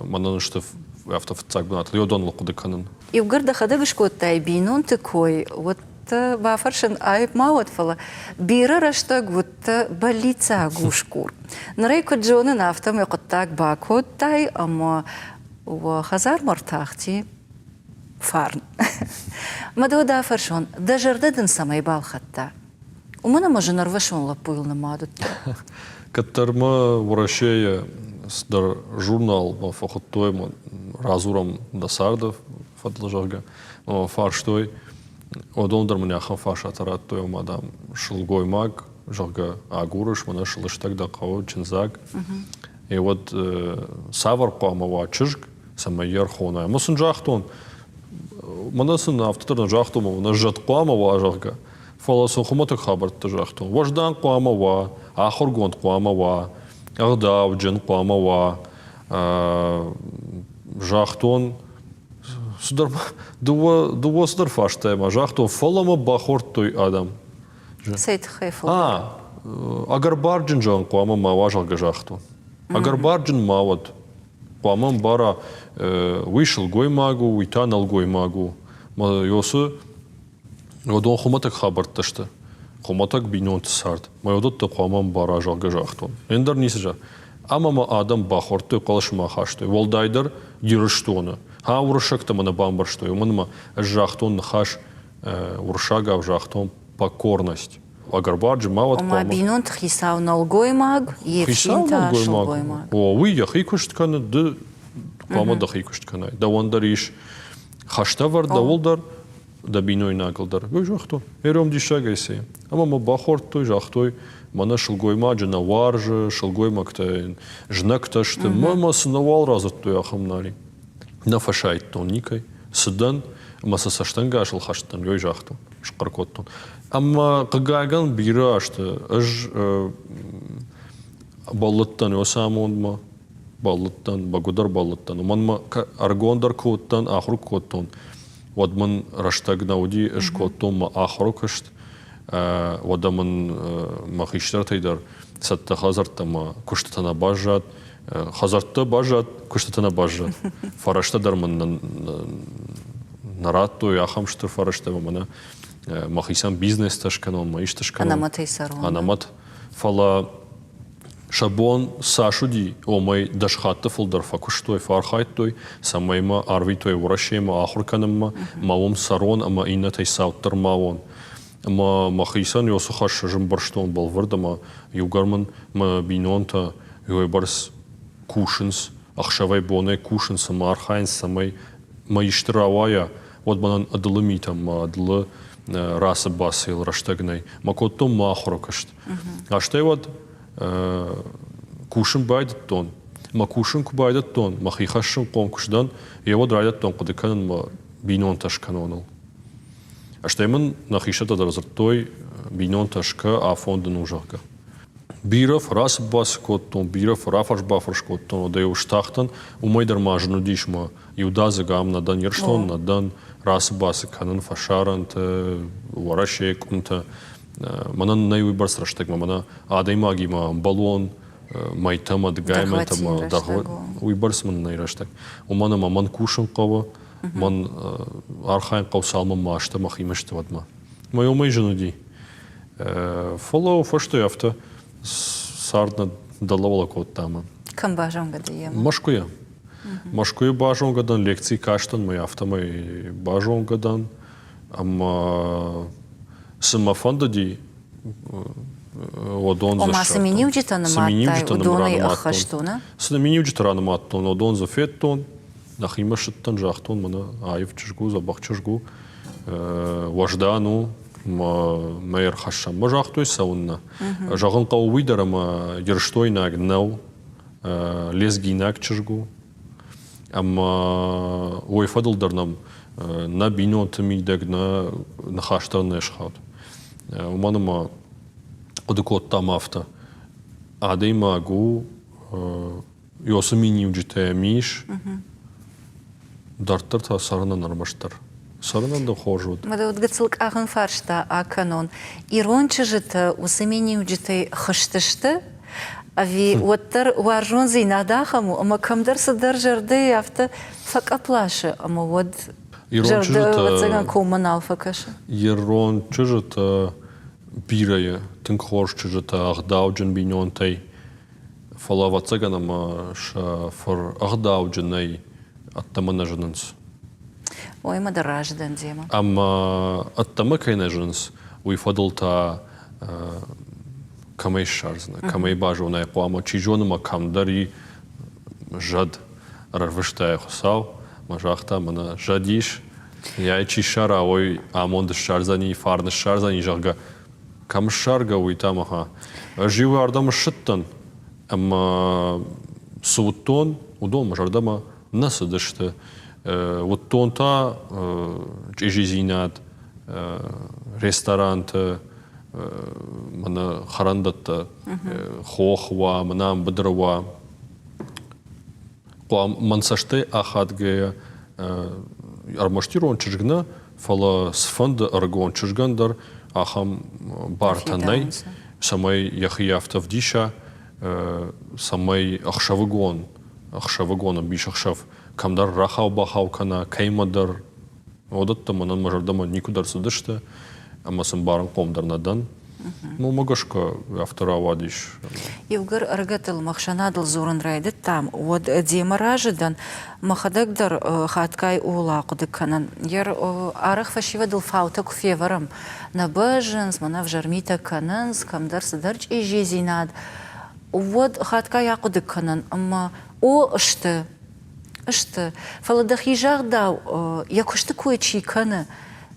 B: Манан что автофацак бнат йодон локудыканын.
A: И в горда хадагыш коттай бинон такой вот бафаршин айп маот фала бира раштаг вот балица гушкур. Нарейко джоны нафтам якоттак бакоттай ама و خزار مرتاحتی فارن Мадода фаршон, дажардадын самай балхатта. Умана може нарвашон лапуил на мадутта.
B: Катарма вращая сдар журнал ма фахоттой ма разурам дасардов фадлажарга ма фарштой одондар маняхан фашатарат той мадам шилгой маг жарга агурыш мана шилыштак да кау чинзаг и вот савар қамава чижг самайер хона мусын жахтон манасын автотарна жахтон мана жат қамава жарга фаласын хуматак хабарты жахтон важдан қамава ахоргон қамава агдав джен қамава жахтон судар дуа судар фаштайма жахтон фалама бахорт той адам
A: Сейт хайфу.
B: Агар барджин жан қуама мава жалга жахтон агар барджин мавад қуаман бара вышел гой магу уйтанал гой магу йосы одон хуматак хабарташты хуматак бинон тсард майодот та қуаман бара жалга жахтон эндар нисы жа амама адам бахорты қалышма хашты волдайдар дирыштоны ха урышакта мана бамбарштой уманма жахтон хаш уршага в жахтон покорность. Агарбарджи мават
A: Ома бинон тхисау налгой маг, евшинта шалгой маг.
B: О, вы я хикушт кана да қуама да хикушт кана. Да вондар иш хаштавар да волдар да биной нагалдар. Гой жахтон. Эром дишага исе. Ама ма бахорт той жахтой мана шалгой маджи наваржи, шалгой магта жнакташты. Мама сынавал разат той ахамнари. Нафашайт тон никай. Сыдан маса саштанга ашыл хаштан гой жахтон. Шқаркоттон. Amma qagaygan biri açtı. Ballıttan yosamon ma ballıttan bagudar ballıttan. Man ma argondar kodtan ahru kodton. Vadman rashtag naudi ish kodton ma ahru kasht. Vadaman ma khishtar taydar satta hazartta ma kushtatana bajat. Hazartta bajat kushtatana bajat. Farashta darman naratto yaxamshtır farashta mana. Махисан бизнес ташканон, маиш ташканон.
A: Анамат эйсарон.
B: Анамат фала шабон сашуди, омай дашхатта фулдар факуштой фархайтой, самайма арвитой вращема ахурканамма, маум сарон, ама иннатай сауттар маон. Ама махисан йосухаш жимбарштон балвардама, югарман ма бинонта юайбарс кушинс, ахшавай боне кушинс, ама архайнс, самай маиштравая, вот банан адлымитам, адлы расы басил раштагнай макоттон махрокашт аштай вот кушин байдат тон макушин кубайдат тон махихашин конкушдан его драйдат тон кудыканын ма бинон ташканонал аштаймын нахишата дарзартой бинон ташка а фондын ужага биров расы бас коттон биров рафаш бафарш коттон одай уштахтан умайдар мажну дишма юдазы гам надан ерштон надан расы басы канын фашарант варашек унта манан найвыбарс раштагма мана адаймагима балон майтама дгайментама дахва уйбарс ман найраштаг умана ман кушин қава ман архайн қавсалма машта махимашта вадма мой умай жануди фоллоу фаштой авто сардна далавала коттама
A: Кам бажонга даема.
B: Машкуя. Машкуя бажонгадан лекции каштан мой автомой бажонгадан ама самофондади одон за
A: Ома саминивджита наматтай удоной ахаштона.
B: Саминивджита ранаматтон одон за феттон нахимашыттан жахтон мана айв чыжгу забах чыжгу важдану мэйр хашам мажахтой саунна жагын кауыйдар ама ерштой нагнау лезгинак чыжгу ама ойфадылдарнам на бинотымидек на хаштарны эшхат уманыма кудыкоттам авто адаймагу йосыминивджите миш дарттар та сарынан армаштар сарынан да хожут
A: Мада вот гацылк ахын фаршта а канон ирончы жыты усыминивджите хаштышты ави оттар варжон зейнадахаму ама камдар садар жарды авто факаплашы ама вот жарды вацаган коуманал факашы
B: ирончы жыты бирая тынк хорчы жыты агдауджын бинонтай фала вацаган ама ша фор агдауджынай аттамана жынынс
A: Ой, ما دراج دن ديما.
B: أما التمك هنا جنس ويفضل تا كمي شارزنا كمي باجونا يقوام تيجون ما كم دري جد رفشتا يخساو ما جاختا منا جديش يعني تي شارا وي آموند الشارزاني فارن الشارزاني جاغا كم شارغا ويتامها جيو أردم الشتن أما صوتون ودون مجردما نسدشت والتون تا جيجي زينات ريستورانت من خرندت خوخوا منام بدروا قوام منسشتي أخذ جي أرمشتيرون تشجنا فلا سفند أرجون تشجندر أخم بارتناي سماي يخياف تفديشة سماي أخشافجون بيش أخشاف كم در رخاو بخاو كنا كيما در ودت منن مجردما نيكو در سدشته أما سنبارن قوم در ندن ну могашка автора вадиш
A: Евгар ргатыл махшанадыл зурын райды там вот демаражыдан махадагдар хаткай улақыды канан ер арах фашивадыл фаута куфеварам на бажынс мана в жармита кананс камдар сыдарч и жезинад вот хаткай ақыды канан amma o ышты фаладах ежағдау я күшті көйчи каны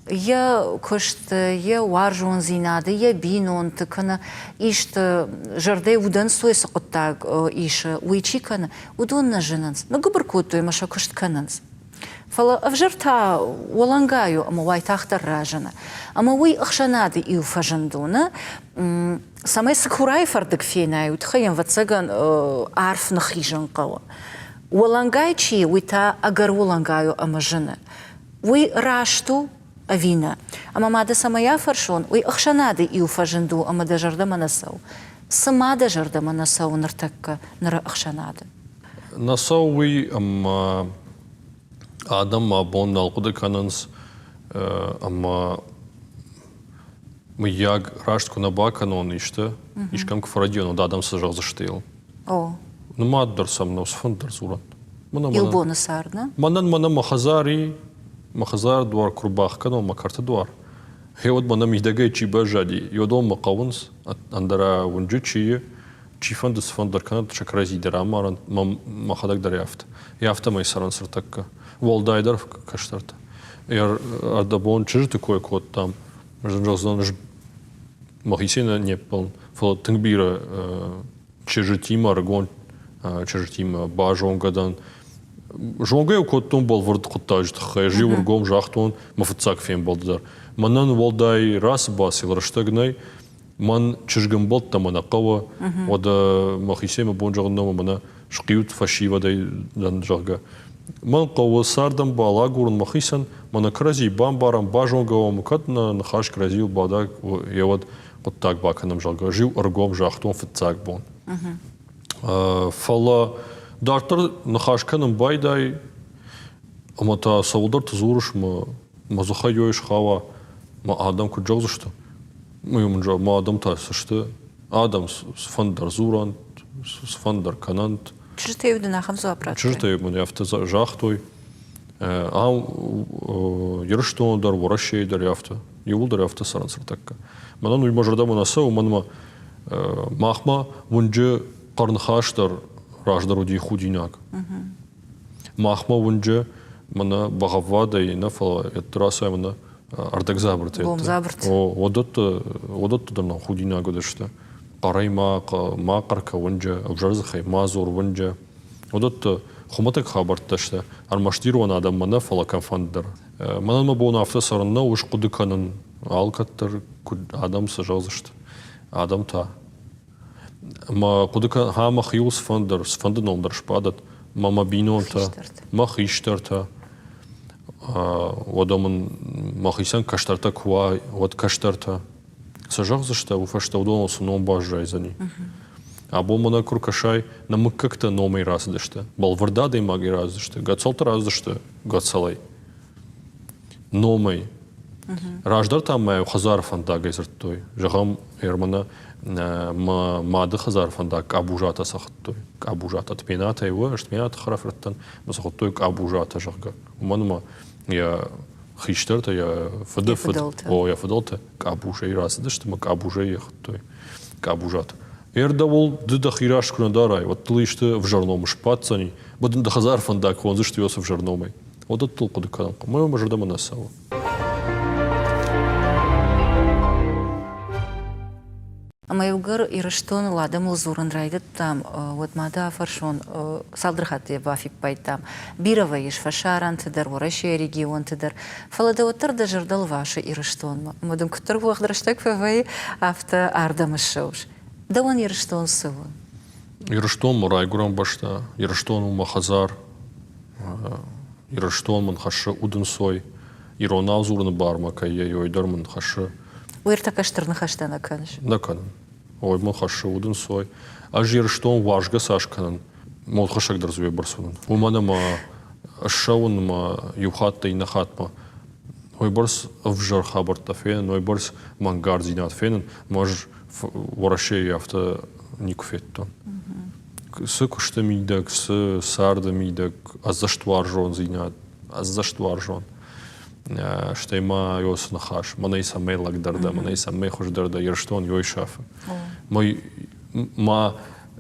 A: я кошты, я варжун зинады, я бинон тыкана, ишты жарды удан сойсы қоттаг ишы уйчи кана, удон на жинанс. Но губар куту маша кошт кананс. Фала авжарта олангаю, ама вайтахтар ражана. Ама уй ахшанады и уфажандуна, самай сакурай фардык фейнаю, тхаям вацаган арф нахижан қава. Олангай чи уйта агар олангаю ама жина. Уй рашту авина. Ама мада самая фаршон, уй ахшанады и уфажанду, ама да жарда манасау. Сама да жарда манасау нартакка нара ахшанады.
B: Насау уй ама адам абон налқуды кананс ама мы яг раштку на баканон иште, ишкам кфарадион, да адам сажал заштейл.
A: О.
B: Ну маддар сам нос фундар зурат.
A: Илбона сарна.
B: Манан махазари مخزار دوار كرباخ كانوا مكرت دوار هيود بنا ميداجي تشي بجادي يودون مقاونس عندنا ونجتشي تشي فندس فندر كانت شكرازي درامارن ما خدك دريافت يافت ما يسرن سرتك والدايدر كشترت ير أردبون تجرت كوي كود تام جنجازان مخيسين نيبل فلتنبير تجرتيم أرجون تجرتيم باجون قدان Жонгай коттон бол вард коттаж тхай живор гом жахтон мафцак фем болдар. Манан волдай рас басил раштагнай ман чижгам бол тамана қава ода махисема бонжагнама мана шқиют фашива дай дан жага. Ман қава сардам бала гурн махисан мана крази бамбарам бажонгава мукатна нахаш кразил бада явад коттак баканам жага жив аргом жахтон фцак бон. Фала Дартар нахашканым байдай, ама та савулдар тузурыш ма захайоиш хава, ма адам куджагзышты. Ма адам та сышты, адам сфандар зуран, сфандар канант.
A: Чижтею дынахам зуапрат.
B: Чижтею мане авто жахтой. Ам ерыштон дар ворашей дар авто, евул дар авто сарансыр такка. Манан уй мажардама насау манма махма вунжы қарнхаштар Рождеруди худинак. Махма вунже мана багавада и нафала этраса мана ардак забрте.
A: Бом забрте.
B: О одот дана худинак годеште. Qarayma maqarka вунже обжарзахай мазур вунже. Одот хуматак хабарташте. Армаштирон адам мана фала канфандер. Мана ма бона автосарна уж кудыканын алкаттар адам сажалзышты. Адам та ما قدك ها ما خيوس فندر سفندر نمدر شبادت ما بينون تا ما خيشتر تا ودمن ما خيسان كشتر تا كوا ود كشتر تا سجغزشتا وفشتا ودون سنون باش جايزاني أبو منا كركشاي نمككتا نومي رازدشتا بالوردا دي ماغي رازدشتا غاتسولتا رازدشتا غاتسالي نومي راجدر там маю хазар фандага изртой жагам ермана мады хазар фандак абужата сахттой абужата тпената его штмеят храфраттан масахттой абужата жага манма Я хищтерта, я фдфд. О, я фдалта. Кабуша и раз, да что мы кабуша ехать, той. Кабужат. Эрдавол дыдах ирашку надарай. Вот ты лишь в жарном шпацани. Будем до хазар фандак, он заштивется в жарномой. Вот это толку доканку. Мы можем дома насало.
A: Майугар ирыштон ладам лзуран райдет там вот мада фаршон салдрхат вафик там бирова иш фашаран тедер ворашия регион тедер фалада оттар да жардал ваши ирыштон мадам кутар вахдрштак фавай авто ардамышош да он ирыштон сывы
B: ирыштон мурайгурам башта ирыштон махазар ирыштон ман хашы удынсой иронал зурны барма кайя йойдар ман хашы
A: уиртакаштырны хаштана канш
B: да канан ой ман хашы удынсой аж ирыштон важга сашканан мол хашак дразуе барсунан уманама ашаунма юхатта и нахатма ой барс вжар хабарта фен ой барс мангар зинат фен мож ворашей авто никфеттон с куштамидак с сардамидак азаштваржон зинат азаштваржон что има йос нахаш манай самей лагдарда манай самей хождарда ерштон йой шафа мой ма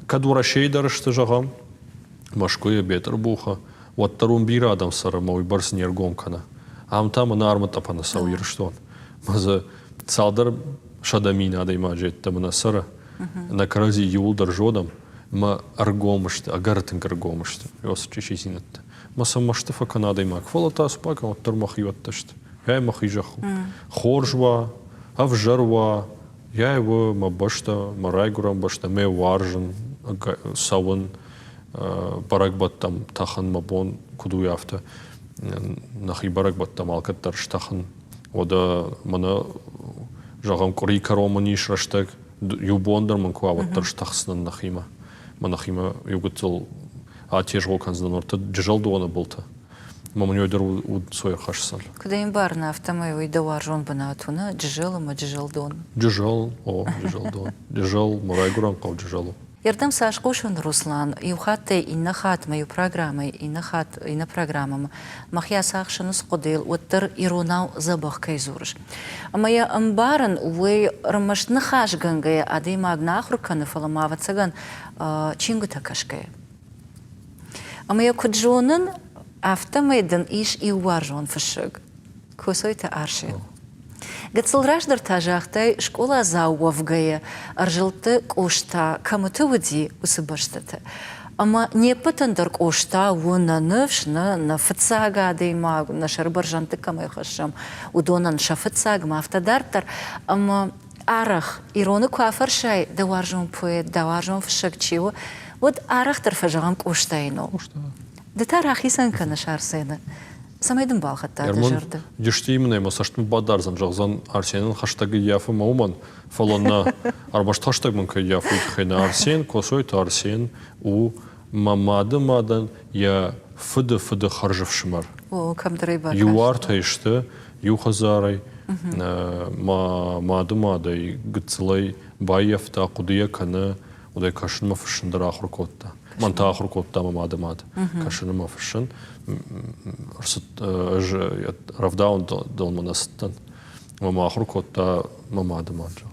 B: кадурашей дарышты жагам машкуя бетер буха вот тарун бирадам сара мой барс нергом кана ам там на арма тапана сау ерштон маза цалдар шадамина адайма жетта мана сара на крази юлдар жодам ма аргомышты агартын гаргомышты йос чечизинатта Маса маштафа Канада имак. Фалата спака от тормах йотташт. Я имах ижаху. Хоржва, авжарва. Я его мабашта, марайгурам башта, ме варжан, саван, баракбат там тахан мабон, куду яфта. Нахи баракбат там алкаттар штахан. Ода мана жагам кори каромани шраштак. Юбондар манкуа вот тарштахснан нахима. Манахима югутел а те же оконздан орта джалдуана болта. Мама не уйдер у своя хашсал.
A: Когда им бар на автомой даваржон банатуна джалма джалдон.
B: Джал, о джалдон. Джал мурайгуран кау джалу.
A: Ярдам сашкушун Руслан и ухатте и нахат мою программой и нахат и на программам. Махья сахшану скодил оттер иронау забах кайзурш. А моя амбаран вы рамаш нахаш гангая адей магнахруканы фаламава цаган чингу такашкая. А моя куджонын автомайдан иш и уваржон фашыг. Кусойта арши. Гацылраждар тажахтай школа зауавгая аржилты кошта камыты выди усыбаштаты. Ама не пытандар кошта вона нывшна на фыцага дейма на шарбаржанты камай хашам удонан шафыцаг мафтадартар. Ама арах ироны куафаршай даваржон поэт даваржон фашыг чио. Вот арахтар фажагам куштайно. Да тарахисан кана шарсена. Самайдын балхатта да жарды.
B: Дешти именно ема саштын бадарзан жагзан Арсенин хаштаги яфы мауман фалонна арбашт хаштаг манка яфы итхайна Арсен косойт Арсен у мамады мадан я фыды харжыв шымар.
A: О, камдрай бар.
B: Юар тайшты, юхазарай, мады мадай гыцылай байяфта кудыя каны удай кашын мафышындар ахыр котта. Манта ахыр котта мамады мады. Кашыны мафышын. Равдаун дол манастан. Мама ахыр котта мамады маджа.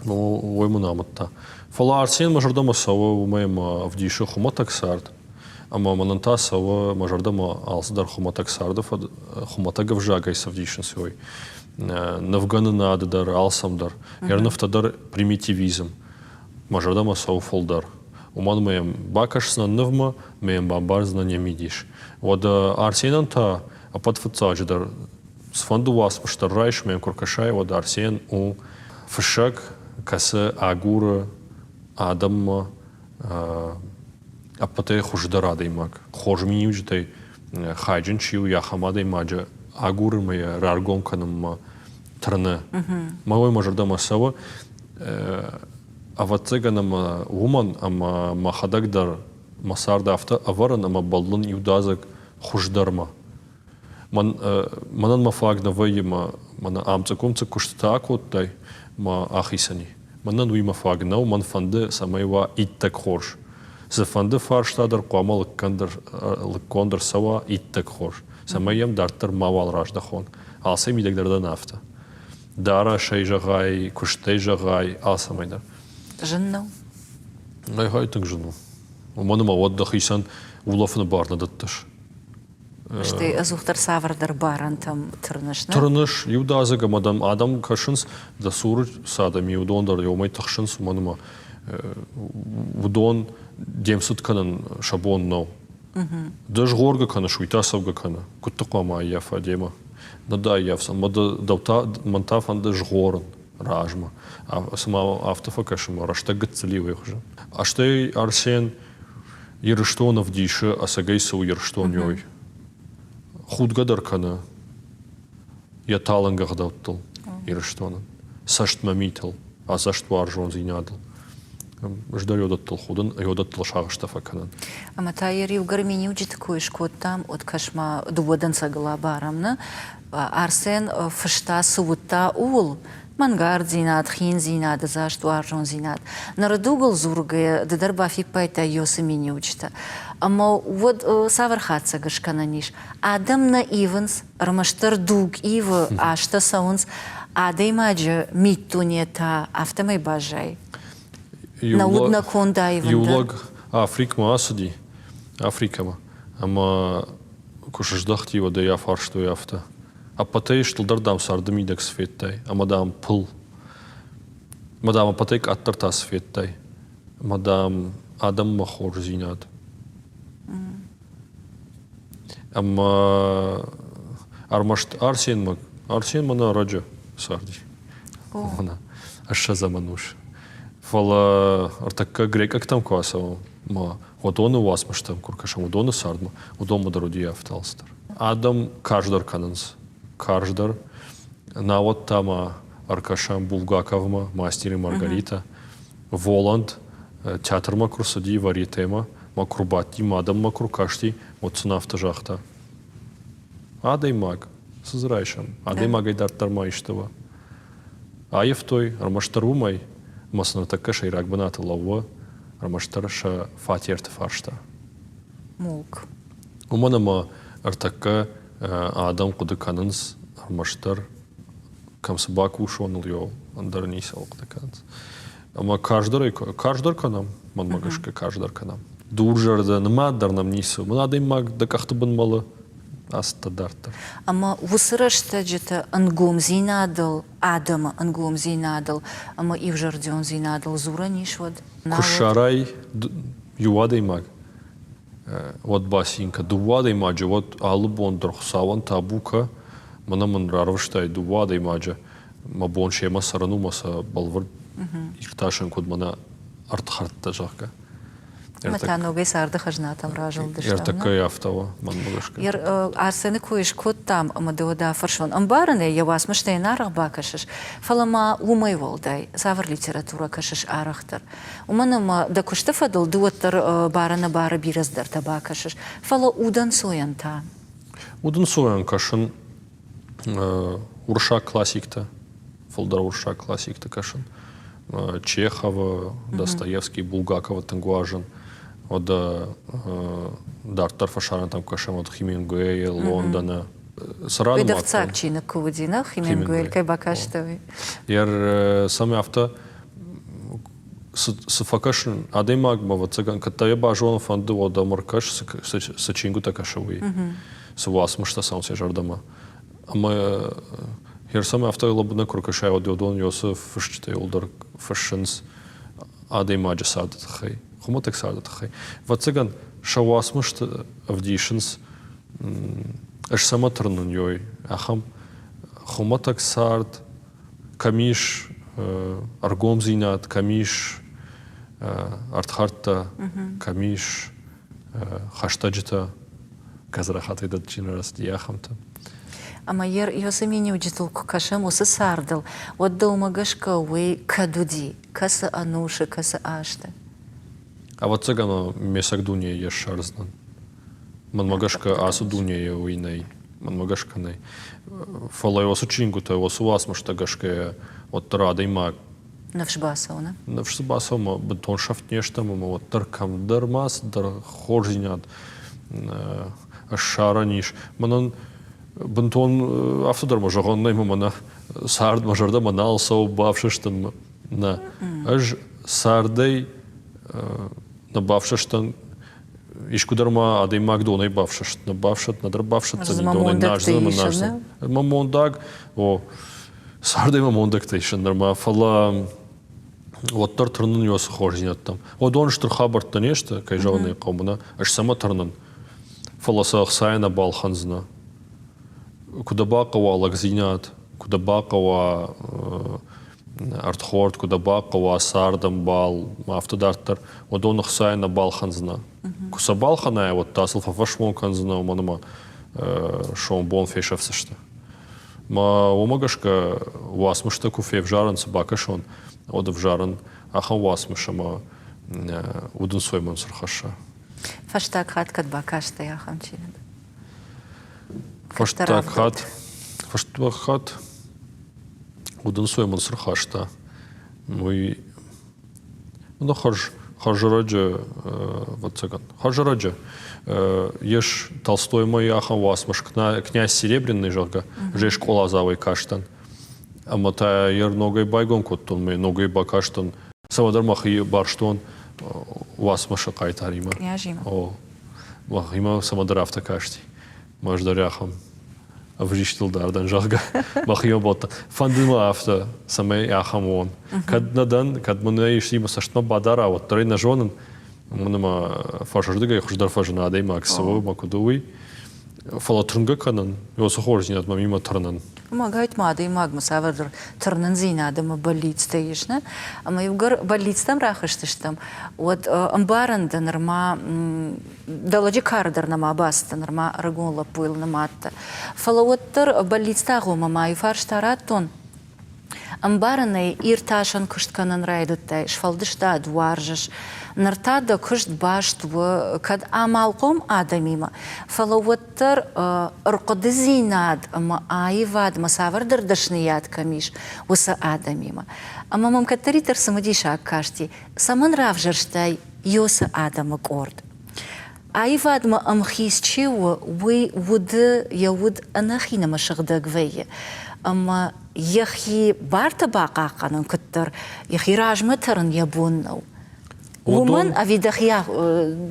B: Ой мунаматта. Фала Арсен мажардама сава умайма вдиши хуматак сард. Ама мананта сава мажардама алсдар хуматак сардов хуматагав жагай савдишин свой. Навганы надыдар, алсамдар. Ярнафтадар примитивизм. Мажардама сау фолдар. Уман моем бакашсна навма, моем бамбарзна не мидиш. Вот Арсенан та апатфацадждар с фонду вас поштарайш моем куркашай вот Арсен у фшак касы агура адамма апате хуждара даймак. Хожми ужтай хайджин чиу яхамадай маджа агуры моя раргом канамма трна. Мой мажардама сава авацеганам уман ама махадагдар масарда авто аваран ама баллон юдазак хуждарма. Манан мафагна вайма мана амцакумцак куштак оттай ма ахисани. Манан уйма фагна ман фанде самайва иттак хорш. За фанде фарштадер куамал кондер сава иттак хорш. Самаем дартар мавал раждахон. Алсам идегдерда нафта. Дара шейжагай, куштейжагай, алсамайдар.
A: Жыннау?
B: Най так жену. Уманыма отдых исан улафны барна датташ.
A: Шты азухтар савардар баран там тырнышны?
B: Тырныш, юдазыга мадам адам кашынс, да суры садам юдондар йомай тахшынс уманыма удон демсут канан шабон нау. Даже горга кана шуйтасавга кана. Куттықлама аяфа дема. Нада аяфсан. Мада даута мантафан даже горан ражма. А сама автофа кашыма рашта гыццеливый хуже. А штай Арсен ерштонов диши, а сагайса у ерштон йой. Худгадар кана. Я талангах дауттал ерштонан. Сашт мамитал, а сашт варжон зинядал. Ждар йодаттал худын, йодаттал шағыштафа канан.
A: Ама та ери в гармини уджит куешкот там от кашма дуводан сагала барамна. Арсен фышта сувутта ул. Мангар зинат, хин зинат, зашт варжон зинат. Нарадугал зургая, дадар бафик пайта йосы мини уджита. Ама вот савархатса гашкананиш. Адам на ивенс, рамаштар дуг ива, ашта саунс, адай маджа миттунета автомай бажай. Наудна конда ивенда.
B: Юлаг Африкма асади. Африкама. Ама кушаждахти его да я фаршту яфта. А патей штылдардам сардамидек светтай. А мадам пыл. Мадам патейк аттарта светтай. Мадам адам махор зинат. Ама армашт Арсен мана раджа сарди. Она аша замануш. Фала артакка грека там квасава. Ма вот он у вас маштам куркашам удоны сардма. Удома дородия авталстар. Адам каждар кананс. Каждар. На вот тама Аркашам Булгаковма, мастери Маргарита. Воланд, театр макрусади варитема, макрубати, мадам макрукашти, вот цунафта жахта. Адай маг, созрайшам. Адай магай дартар майштава. Аевтой, армаштарумай, маснатака шайрак баната лава, армаштараша фатиерта фаршта.
A: Мулк.
B: Уманама артака адам кудыканынс армаштар камсабак ушонул йо андарнисал кудыканынс. Ама каждар канам, ман магашка каждар канам. Дуржарда нмаддар нам нису. Младай маг да кахты бынмалы аста дартар.
A: Ама вусырашта жета ангом зинадал, адама ангом зинадал, ама ивжардион зинадал зура нишвад.
B: Кушарай юадай маг. Вот басинка дувадай маджа, вот алубон дрохсаван табука, мана ман рарваштай дувадай маджа, мабон шема сарану маса балвар ирташан куд мана артхартта жахка.
A: Мата ногай сарды хажнатам ражыл дыштам.
B: Такая автова ман магашка.
A: Арсены куеш кот там амадода фаршон. Амбараны я вас мыштай нарах бакашыш. Фалама умай волдай. Савр литература кашыш арахтар. Уманама да куштафадыл дуаттар барана бара бираздар табакашыш. Фала удан соянта.
B: Удан соян кашын урша классикта. Фолдар урша классикта кашын. Чехова, Достоевский, Булгакова, Тангуажин. Вот дартар фашаран там кашем от Хемингуэя, Лондона. Сарану
A: Видав цак чина кувадина, Хемингуэль кай бакаштави.
B: Яр сами авто сфакашн адемаг мава цаган катая бажон фанду ода маркаш сачингу такашави. Сувас мышта сам се жардама. Ама яр сами авто лабна куркашай одиодон Йосиф фышчтай олдар фашинс адемаджа садат хай. Хумотек садат хай. Вацаган шавас мышта авдишинс аш сама трнун йой. Ахам хумотек сард камиш аргом зинат, камиш артхарта, камиш хаштаджита казрахаты дат чинарас дияхамта.
A: Ама ер йосамини уджитул кашем усы сардал. Вот да умагашка уэй кадуди, каса ануша, каса ашта.
B: А вот цагано месак дуния еш шарзнан. Ман магашка асу дуния уйнай. Ман магашка най. Фала его сучингута, его сувас маштагашка от радай маг.
A: Навшбасауна.
B: Навшбасауна, бетон шафт нешта, мама вот таркам дармас, дар хоржинят. шараниш. Манан бунтон автодар можагондай мана сард мажарда манал сау бавшаштан на аж сардей на бавшаштан ишкударма адей Макдонай бавшашт на бавшат на дрбавшат за донай нажза мамондаг о сардей мамондаг тейшен норма фала вот тартырнын ёсы хожинят там одон штыр хабарт нешта кайжавный қомына аж сама тарнын фаласах сайна балханзна куда бақова лагзинят куда бақова артхорд куда бақова сардам бал автодарттар одон сайна балханзна куса балханая вот тасыл фафашмон канзна маныма шон бон фешавсышты ма омагашка васмышта куфе в жаран собака шон ода в жаран ахан васмышама удун сойман сурхаша
A: Фаштак хат кад бакашта я хамчинад.
B: Фаштак хат удун сойман сурхашта мой ну хажраджа вот цаган хажраджа еш Толстой мой ахан васмыш князь Серебряный жога же школа завой каштан а мата ер ногой байгон коттон мой ногой бакаштан савадар махи барштон васмыша кайтарима
A: Княжима.
B: о махима самадар автокашти маждаряхам авриштил дардан жога махима бота фандима авто самай ахамон каднадан кадмуна ишима саштма бадара вот тройна жонын мынама фашырдыга хуждар фажына адай максовы макудуй фалатрынга канан ёсы хоржинат мимо тарнан
A: Магайт мады магма савадар тарнан зинадама больницта ишна ама югар больництам рахыштыштам вот амбаранда норма даладжи кардар нама баста норма рагонла пыл наматта фалавоттар больницта гома маю фарштаратон амбаранай ирташан кыштканан райдуттай шфалдышта дваржаш нартада кышт баштва кад амалком адамима фалавоттар рqды зинад ама айвад масавардар дашният камиш уса адамима ама мамкаттаритар самадиша кашти саман равжарштай ёса адама корд айвад ма амхисчиwa уи вуды яуд анахина машагдагвeye ама яхи барта бақақанын күттір яхи ражмытырын ябуннау Уман авидахия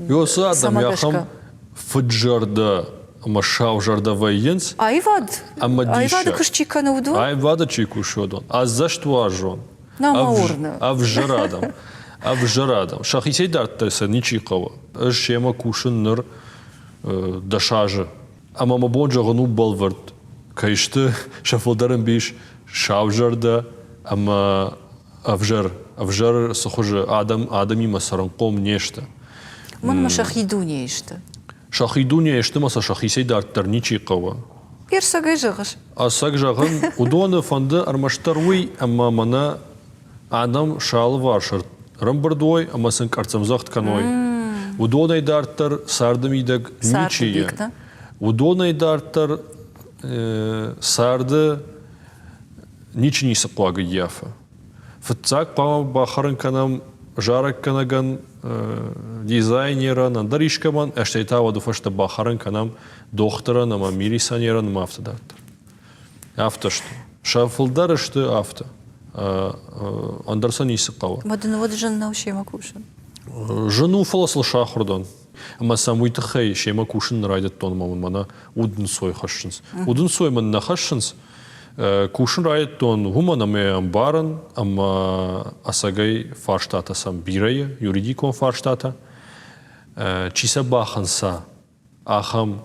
B: ёсы адам яхам фыджарда ама шавжарда вайенс
A: айвад
B: ама диша
A: айвады кышчиканы уду
B: айвада чикушодон а за что ажон
A: намаурны
B: авжарадам шахисей дартайса ничикова шема кушын ныр дашажы ама мабонжа гыну балвард кайшты шафылдарын биш шавжарда ама авжар сохоже адами масаранком нешта
A: Мон шахиду нешта
B: шахиду нешта маса шахисей дарттар ничикова
A: Ирсагай жығыш
B: асак жағын удоны фанды армаштаруй ама мана адам шалы варшыр рымбырдой ама сын карцамзақ тканой удонай дарттар сардымидаг ничие удонай дарттар сарды нични сақуагы яфа фытцак пама бахарын канам жарак канаган дизайнера нандаришкаман эштейта вадуфашта бахарын канам доктора нама милисанера нама автодартар автошты шафылдар ішті авто андарсан исыққава
A: Мадыны воды жанна ушема кушын
B: Жену фаласыл шахурдан ама самуйты хай шема кушын райдат тон мамын мана удын сой хашшынс удын сой манна хашшынс кушын райдат тон гумана ме амбаран ама асагай фарштата сам бирая юридикон фарштата чиса баханса ахам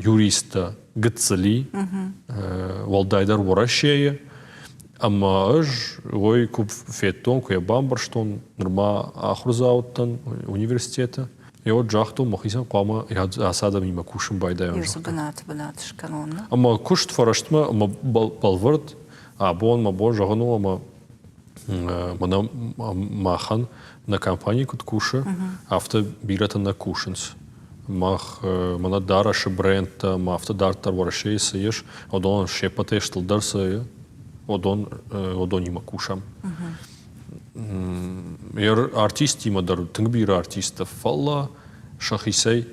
B: юриста гыцали валдайдар ворашея ама аж ой куп феттон куя бамбарштон норма ахрузауттан университета и вот жахту махисан қама асада мима кушын байдай
A: Юрсы бынат шканонна
B: ама кушт фараштма ама балвард абон мабон жағыну ама мана махан на компании кут куша авто бирата на кушинс мах мана дарашы брендта ма автодартар варашей сыеш одон шепате штылдар сыя одон има кушам ер артист има дар тыңбир артиста фалла шахисей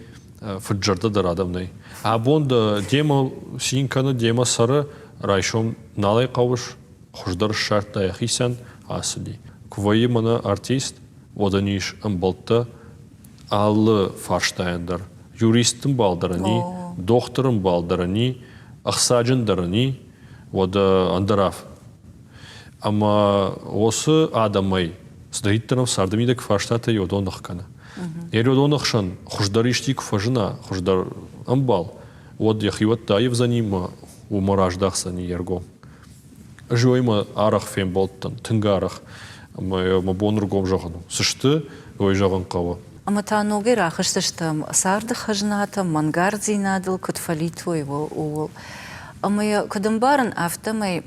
B: фыджарда дар адамнай. Абонда дема синканы дема сары райшом налай қавыш хуждар шарта яхисан асыди. Кваи мана артист оданиш амбалта аллы фарштаяндар. Юристым балдарани, докторым балдарани, ақсаджындарани, ода андараф. Ама осы адамай сдаиттарам сардамидак фарштата йодонах кана. Йодонах шан хуждар ишти кфажина, хуждар амбал. Вот яхиват таев за ним умараждах сани ерго. Жойма арах фем болттан, тынгарах. Ма бонургом жагану. Сышты ой жаган кава.
A: Ама таноге рахыштыштам сарды хажната мангардзинадыл кутфалиту его. Ама я кадамбарын автомай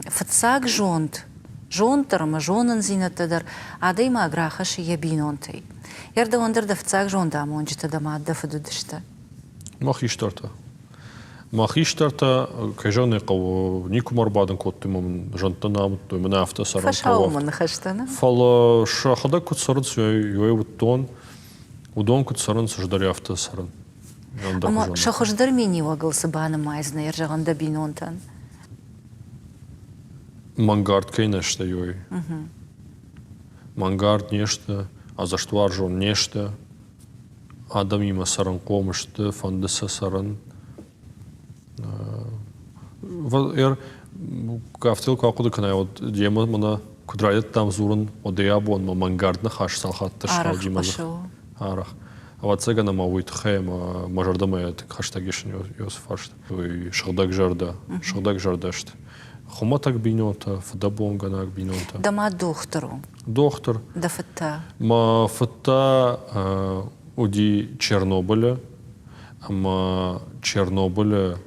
A: фатсак жонт. Жонтарма жонын зинатадар адайма аграхаши ябинонтай. Ярда ондарда фатсак жонда монжита дама адда фадудышта.
B: Махиштарта. Махиштарта кайжаны кау никумар бадын коттымым жонтанам той мына авто саран кау.
A: Фашауман хаштана.
B: Фала шахада кутсаран сюй уттон удон кутсаран суждари авто саран.
A: Ама шахождар мени вагылсы баны майзна ержаганда бинонтан.
B: Мангард кейнеште йой. Мангард неште, а за что аржон неште. Адам има саран комышты, фандыса саран. Кафтил какуда канай вот дема мана кудрайдет там зуран одеябон ма мангардна хаш салхатты шалди маза. Арах. А вот сега на мавуит хэма мажардама так хаштагишн йос фаршт. Ой шагдак жардашт. Хума так бинота, фдабонга нак бинота.
A: Дама доктору.
B: Доктор.
A: Да фата.
B: Ма фата уди Чернобыля, ама Чернобыля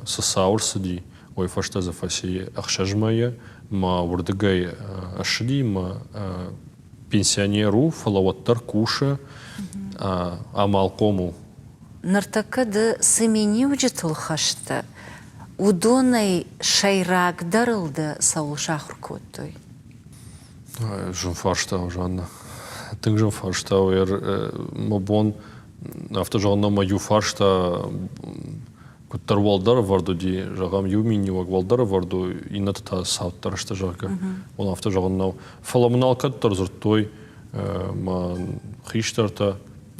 B: сасаур сади, ой фашта за фаси ахшажмая, ма урдагай ашли, ма пенсионеру, фалаваттар куша, амалкому.
A: Нартака да самени уджитул хашта. Удонай шайрак дарылды саул шахр коттой.
B: Жун фаршта жанна. Тың жун фаршта мабон автожанна маю фаршта куттар валдар варду ди жагам юмини вак валдар варду инат та сауттар шта жага. Он автожанна фаламналкат тарзуртой ма хиштарта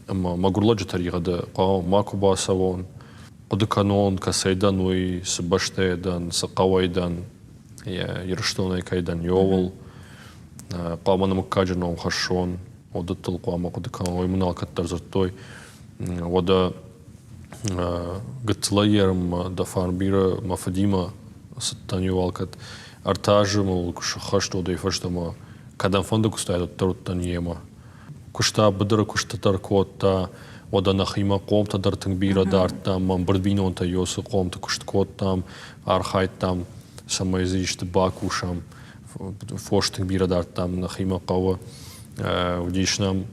B: ма магурладжа таригада qa макуба савон Одеканон, касайдан, уй сбаштайдан, сакавайдан, ерштонай кайдан йовал, паманам каджаном хашон, одатыл пама одеканон, уй мунал каттар зуртой, ода гатслаерм да фарбира мафадима саттанювал кат артажы мол кушахашто ода ифаштама кадан фонда кустайд оттаруттан ема. Кушта бадыра кушта таркотта, ода нахима комта дартын бира дартам, бардбинонта йосы комта кушткоттам, архайттам, самайзишты бакушам, фоштын бира дартам, нахима кава, удишнам,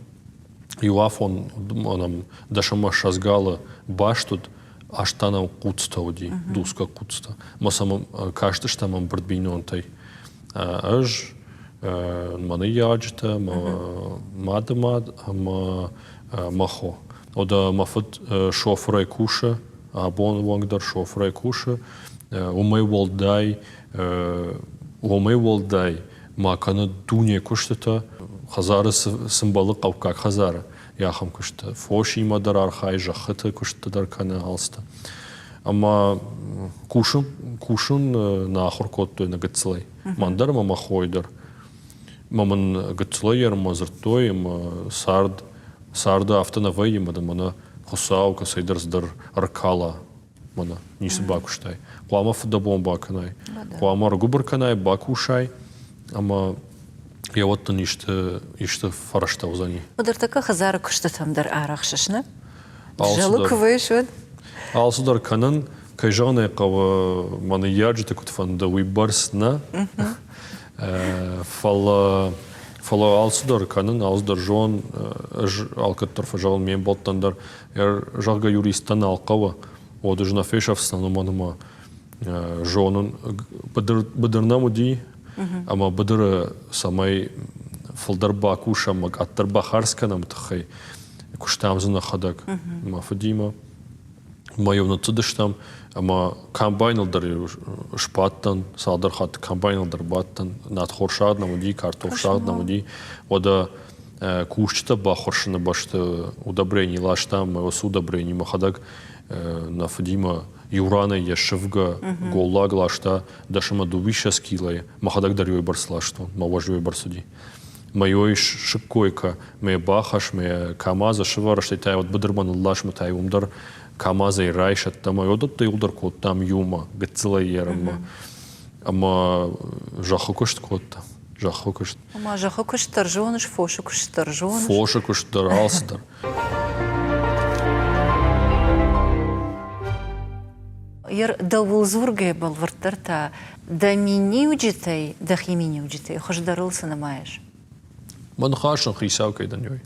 B: юафон, онам, дашама шазгала баштут, аштанам куцта уди, дуска куцта. Масам каштыштамам бардбинонтай. Аж, маны яджта, мадамад, махо. Ода мафут шофрай куша, абон вангдар шофрай куша, умей волдай, макана дуне куштата, хазары символы кавкак хазары, яхам кушта, фоши мадар архай жахыты кушта дар кана алста. Ама кушун на ахуркоттой на гацлай, мандар мама хойдар, маман гацлайер мазыртой, Сарда автонавай мада мана хосаука сайдарсдар аркала мана нисы бакуштай. Плама фдабон баканай. Плама аргубар канай бакушай. Ама я вот то ниште фарашта узани.
A: Удар така хазара куштатам дар арахшашна. Жалук вышвад.
B: Алсудар канан кайжана кава мана яджита кутфанда уйбарсна. Фала алсудар канын, алсудар жон, алкаттар фажал мен болттандар, жага юристтан алқава, оды жына фешав стануманыма жонын быдырнаму ди, ама быдыры самай фалдар бакуша, маг аттар бахарсканам тахай, куштамзына хадак ма фадима майовна тудыштам ама комбайнлдар шпаттан салдар хат комбайнлдар баттан над хоршадна муди картофшадна муди ода кушчта ба хоршына башта удобрений лаштам ос удобрений махадак на фадима юрана яшевга голлаг лашта дашама дувиша скилай махадак дарьёй барслашту маважёй барсуди майой шиккойка ме бахаш ме камаза швараштай тай вот бадырман лаш матай умдар камаза и райшат там одот тай удар кот там юма гцела ерма ама жахокошт котта жахокошт
A: ама жахокошт торжоныш фошокошт торжоныш
B: фошокошт даралстар
A: Ер давулзурге балвартарта да мини уджитай да химини уджитай хождарылса намаеш
B: Ман хашан хисау кайдан ёй.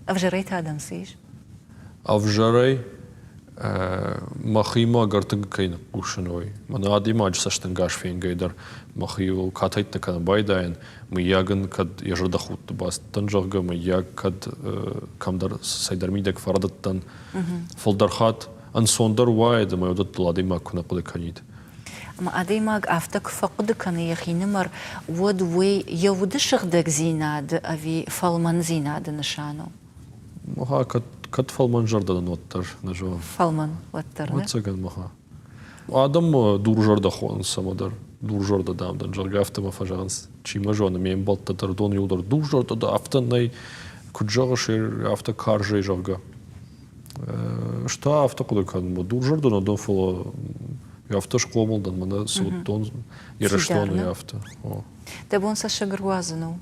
A: А в жарей та адам сиш?
B: А в жарей махима гартыг кайна кушаной. Ман адима аджсаштан гаш фейн гайдар махиу катайтна кана байдайн мы яган кад яжарда хутты бас танжарга мы яг кад камдар сайдармидек фарадаттан фолдархат ан сондар вайда мы одат ладима куна куда канит.
A: Ама адаймаг автак фақуды каны яхинымар вод вей явудышық даг зинады ави фалман зинады нышану.
B: Маха кад фалман жардадан оттар нажо.
A: Фалман оттар, да?
B: Отсаган маха. Адам дур жарда хон самадар. Дур жарда дамдан жарга автама фажанс. Чима жона мен балтатар дон юлдар дур жарда да автанай куджага шер авто каржей жарга. Шта авто куда кан дур жарда на дон фало Яфта шкомалдан, мана суттон яраштон яфта.
A: Да бон са шагруазану.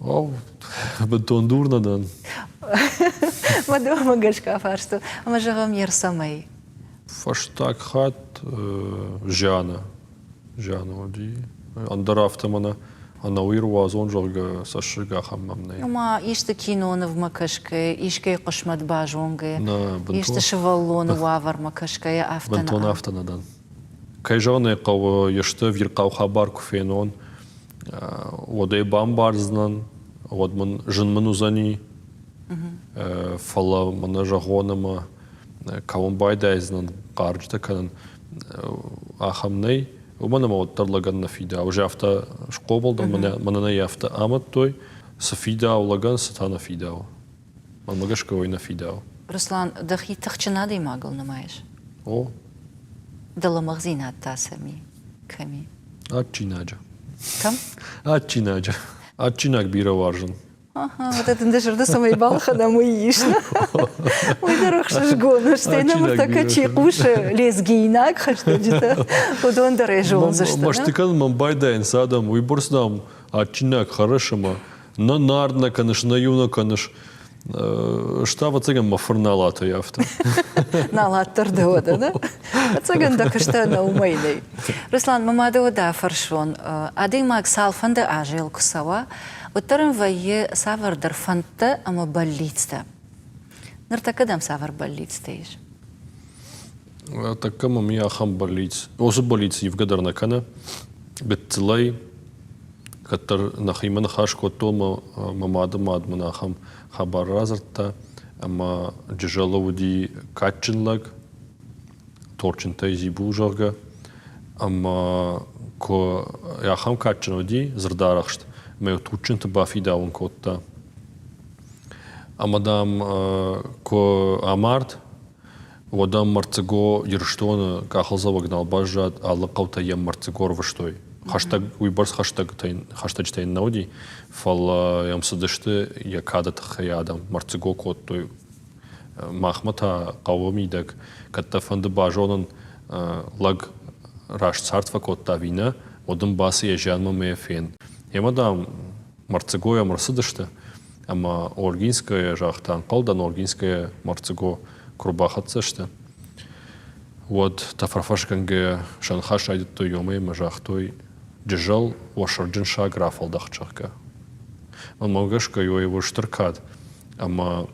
B: О, бетон дурнадан.
A: Маду магашка фарсту. Ама жагам ярсамай.
B: Фаштак хат жана. Жана оди. Андар авта мана анауирвазон жарга сашига хаммамнай.
A: Ама иште киноны в макашке, ишке кошмат бажонге.
B: На бентон.
A: Иште шеваллон вавар макашке автана.
B: Бентон автанадан. Кайжаны кау еште виркау хабар куфенон. Одай бамбарзнан. Одман жынман узани. Фала мана жагонама. Каун байдайзнан каржта канан ахамнай. ومانا ما وترلقن نفيدا وجافتا شقوبل دم مانا يافتا آمد توي سفيدا ولقن ستانا فيدا ما مجاش كوي نفيدا
A: Руслан, дахи тахчина да имагал намаеш?
B: О.
A: Дала магзина тасами ками.
B: Атчинаджа.
A: Кам?
B: Атчинаджа. Атчинак бира важен.
A: Ага, вот это дежурда самой балха да мы ишна. Ой, дорог шашгон, что я намер така чекуша лезгинак, хашта джита. Удон дарежон зашта.
B: Маштикан мамбайдайн садам, уйборснам атчинак хорошама. На нардна каныш, на юна каныш. Šta vacagam mafarnalata jafta?
A: Nalatar doda, da? Vacagam da kashta na umaynay. Ruslan, mamada oda farshon. Adimag salfanda ajel kusawa. Uttaran vaye savar dar fanta ama ballitsta. Nirtakadam savar ballitsta ish.
B: Така мами ахам барлиц. Осы барлиц евгадарна кана. Беттилай. Катар нахиман хаш котома мамада мадмана ахам хабар разарта. Ама джаловуди катчинлаг. Торчинта изи бужарга. Ама ко ахам катчиновди зардарахшт. Ме отучинта бафи даун котта. Амадам ко амарт. Водам марцего ерштона кахалза вагнал бажат, алла каута ям марцегор ваштой. Хаштаг уйбарс хаштаг тайн науди, фал ям садышты я кадат хаядам марцего кот той махмата кавамидак катта фанды бажонан лаг раш цартва котта вина, водам баси я жанма мефен. Ямадам марцего я марсадышты, ама оргинская жахтан калдан оргинская марцего Курбахатсашта. Вот та фарфашканге шанхаш айдет той йомей мажахтой джал вашарджин шаграф алдахчахка. Он могашка его штыркат, ама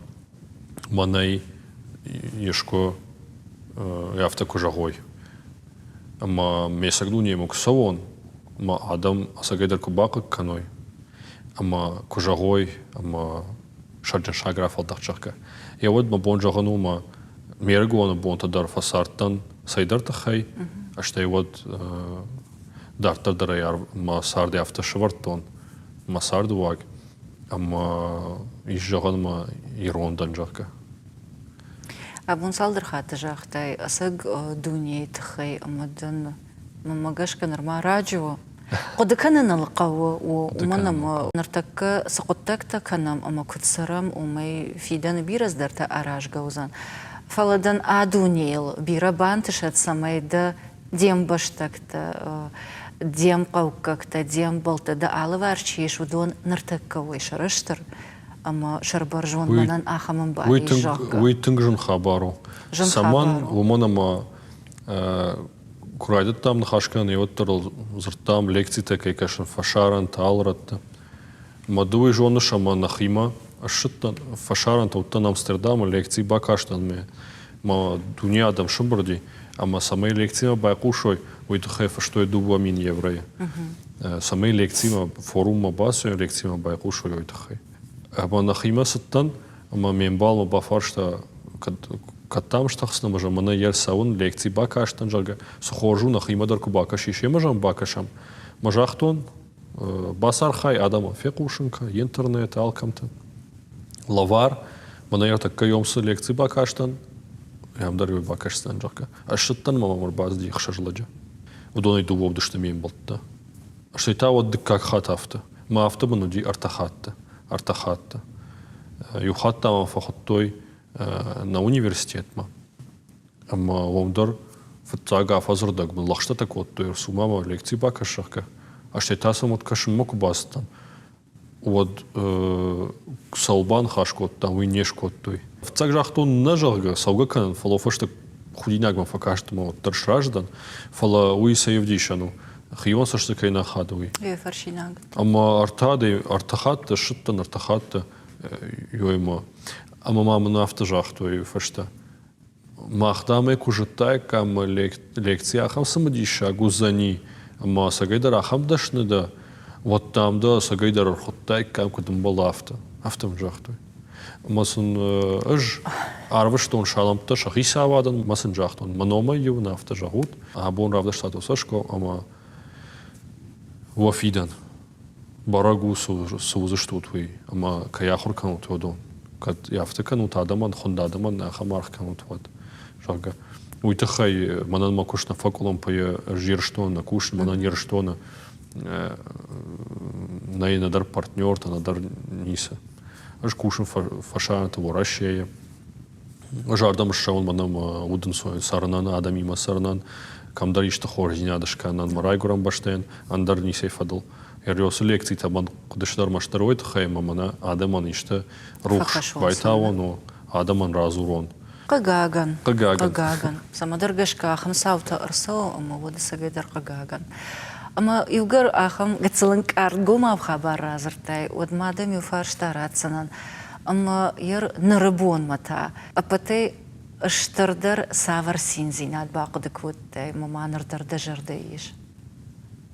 B: манай ешко яфта кожагой. Ама месагну не мог савон, ама адам асагайдар кубака каной. Ама кожагой, ама шаджан шаграф алдахчака. Я вот ма бонжагану ма мергуана бонта дар фасартан сайдарта хай, а что вот дартар дараяр ма сарди автошвартон, ма сардуаг, ама ижжаган ма ирондан жака.
A: Абун салдыр хаты жақтай, асыг дүние тхай амадан мамагашка норма радио. Qoda kanan alqawa umanam nartakka saqottakta kanam ama kutsaram umay fidan biraz darta araj gauzan. Faladan adunil bira bantishat samayda dem bashtakta dem qawkakta dem balta da alavarchish udon nartakka wisharashtar ama sharbarjon manan axamam ba ижака.
B: Уйтынгжын хабару. Саман уманама Курайдат там нахашкан и оттарал зртам лекции такие, кашан фашаран талратта. Мадуи жону шама нахима, а шиттан фашаран тоттан Амстердама лекции бакаштан ме. Ма дуня адам шумбарди, ама самые лекции ма байкушой, уйтахефа что дуба мин еврея. Самые лекции ма форума басу лекции ма байкушой уйтахе. Ама нахима саттан, ама мембал ма бафаршта Катам штахсна можем мана ер саун лекции бакаштан жарга сухожу на химадарку бакашише можем бакашам мажахтон басархай адама фекушенка интернет алкамта лавар мана ер так кайомсы лекции бакаштан ямдар бакаштан жарга ашыттан мамар базди хшажладжа удоной дубов дышты мем болтта что это вот как хатафта ма авто бануди артахатта юхатта ма фахоттой на университет ма. Ама вомдар фатага фазурдаг был лахшта так вот то сумама лекции бакашака. А что это сам от кашин моку бастан. Вот салбан хашкот там уйнешкот той. В цагжахту нажалга салгакан фалофашта худинагма факаштма вот таршраждан фала уиса евдишану. Хион сашта кайна хадуи.
A: Фаршинаг.
B: Ама артахатта шиттан артахатта йойма. Ама мама на автожахту фашта. Махдаме кужатай кам лекция ахам самадиша гузани. Ама сагайдар ахам дашны да. Вот там да сагайдар архоттай кам кудым был автом жахту. Масын арваштон шаламта шахисавадан масын жахтон. Манома ю на автожахут. А бон равдаштату сашко ама вафидан. Барагу сузаштутуи. Ама каяхур канут водон. Kad jafte kanut adaman, khonda adaman, khamarh kanut wat. Жарга. Уйтахай манан макуш на факулом по жирштона, куш манан ерштона. На надар партнер, та надар ниса. Аж кушен фашан того Россия. Жардам шаун манам уден сой сарнан адамима сарнан. Камдар ишта хорзинадашканан марайгурам баштен, андар нисей фадл. Ерёсы лекции табан кудышдар маштароид хайма мана адаман иште рух вайтаво но адаман разурон.
A: Qagaagan. Samadargashka axam sawta arso ama wada sagayder qagaagan. Ama yugar axam gatsalank argoma bkhabar razartay wad madam yufarshtaratsanan. Ama yer narabon mata. Apatay ashtardar savar sinzinat baqdik wuttay mamanardar dajardayish.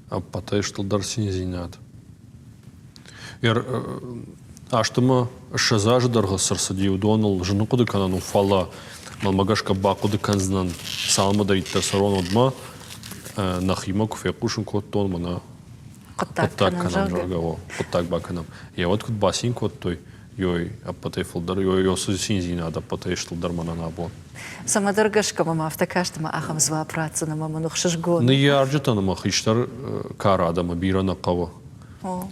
B: Апатай штылдар синзинат. Аштыма шазаждарга сарсади удонул жыны куды канану фала малмагашка бакуды канзнан салмадар иттер сарон одма нахима куфе кушын коттон мана коттак канан жарга коттак баканам. Я вот куд басин коттой йой апатай фылдар йой йосы синзинат апатай штылдар мана набон.
A: Самадаргашка мама автокаштама ахам зва праца на мама нухшашгон.
B: Не ярджетана махиштар карада мабира на кава.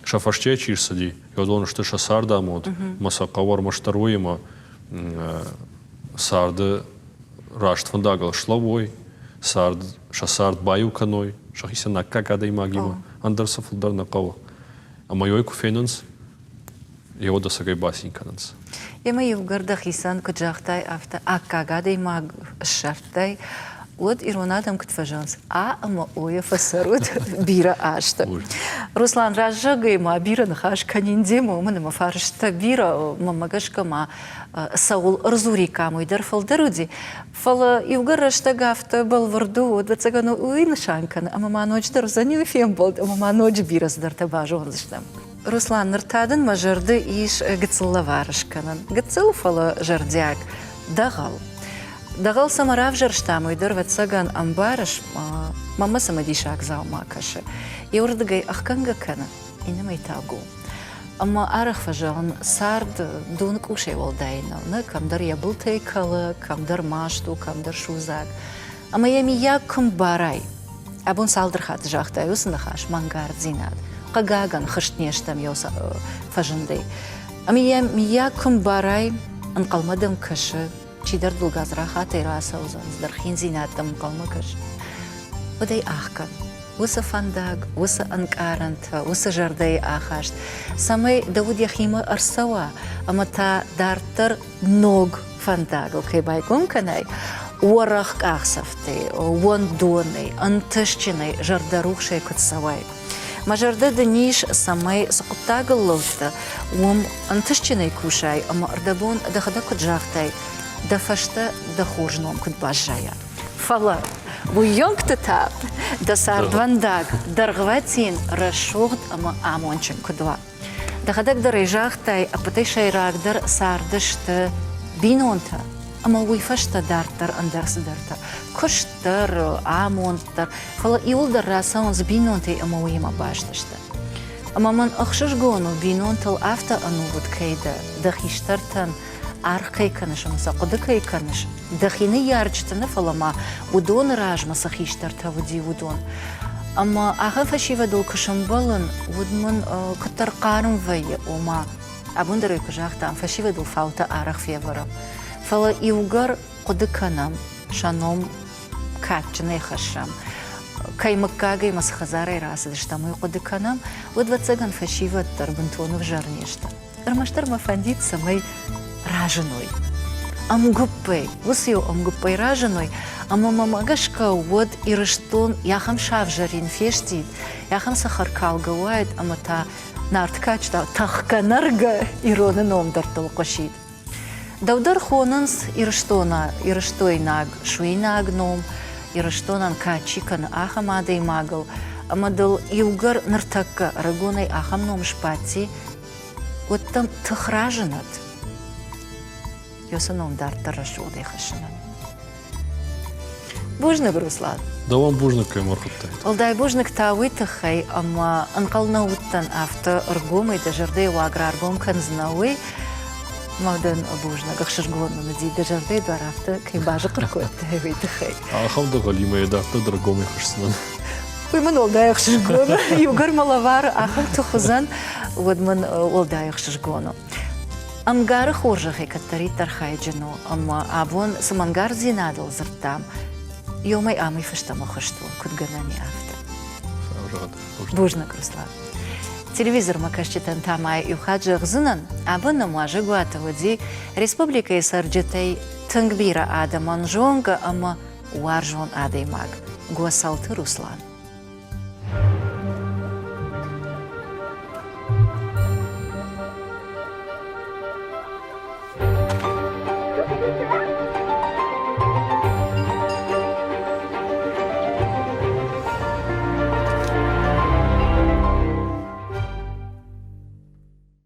B: Шафаште чирсади. Йодон что шасарда мод. Масакавар маштаруема сарды рашт фандагал шлавой. Сард шасард баю каной. Шахиса накка када имагима. Андерса фулдар на кава. А майой куфенанс йода сагай басин кананс.
A: Ема югардах исан куджахтай авто аккагадей маг шартай от иронадам кутфажанс ама оя фасарут бира ашта. Руслан разжагай ма бира нахаш каниндему мана фаршта бира мамагашка ма саул рзури камой дарфалдаруди фала югарашта гафта балварду да цагану уин шанкан ама ма ночь дарзани фем болд ама ма ночь бира сдарта бажон заштам. Руслан ныртадын мажырды иш гыцылла варышканын. Гыцыл фалы жырдяк дағал. Дағал самарав жырштам үйдір вәтсаган амбарыш мамасы мадиша акзаума кашы. Еурдыгай ахканга кана, инам айтагу. Amma arıq fajağın sard dunuk uşey oldayna. Ne kamdar yabıl teykalı, kamdar maştu, kamdar şuzak. Ama yemi yakım baray. Abun saldır hat jaqtay usna xaş mangard zinad. Qagagan xıştneştam yosa fajınday. Ama yemi yakım baray anqalmadım kaşı. Çidar dulgazra hatay rasa uzan. Zdar xin zinadam qalma kaşı. Oday ahkan. Уса фандаг, уса анкарант, уса жардей ахашт. Самай Дауд Яхима арсава, ама та дартер ног фандагл, кай байгон канай. Уарах ахсафты, уандоны, антышчины, жардарухшай кутсавай. Ма жарда даниш самай сақуттагл лота, антышчины кушай, ама ардабон дахада куджахтай, да фашта да хужном кутбажая. Фала. Буйонгты тап, да сардвандаг, даргватин, расшугд, ама амончен кудва. Дахадак дарыжахтай, апатай шайрагдар сардышты бинонта, ама уйфашта дартар андарсдарта. Куштар, амонтар, фала иулдар расаунс бинонтай ама уйма башташта. Ама ман ахшышгону бинонтал афта анувуд кейда, дахиштартан, архай каныш, масақуды кай каныш. Дахины ярчтаны фалама, удон раж масахиштарта вуди удон. Ама аха фашива дол кышымбалын, удман кытарқарым вайы ома. Абундарай кыжақтан фашива дол фаута арах февара. Фала иугар куды канам, шаном катчыны хашам. Каймаккагай масхазарай расыдыштамы куды канам, удвацаган фашива тарбунтонов жарнешта. Армаштар мафандит самай раженой. Амгуппей, высью амгуппей раженой, ама мамагашка вот и рыштон яхам шавжарин фештит, яхам сахаркал гавает, ама та нарткачта тахканарга ироны номдар толкошит. Давдар хонанс и рыштой наг шуинаг ном, и рыштонан качикан ахамадей магал, ама дал иугар нартакка рагонай ахам ном шпати, вот там тахраженат. Йосаном дартар рашудай хашинан. Бужнак, Руслан.
B: Давам бужнак кай мархуттайт.
A: Олдай бужнак тауитахай, ама анқална уттан авто аргумай да жардей вагра аргум канзнауи, мавдан бужнак ахшашгонна нади да жардей двар авто кай бажа қыркуаттай витахай.
B: Ахам да галима едахта драгоми хашсынан.
A: Уйман олдай ахшашгонна, югар малавар ахам тухузан, удман олдай ахшашгонна. Амгары хоржахи каттари тархайджину, ама абон самангар зинадал зартам, йомай амай фаштама хашту, кудганани авто. Бужнак, Руслан. Телевизор макашчитан тамай юхаджа гзынан, абон намажа гуата води Республика Исарджитай тангбира адаман жонга, ама уаржон адаймаг. Гуасалты, Руслан.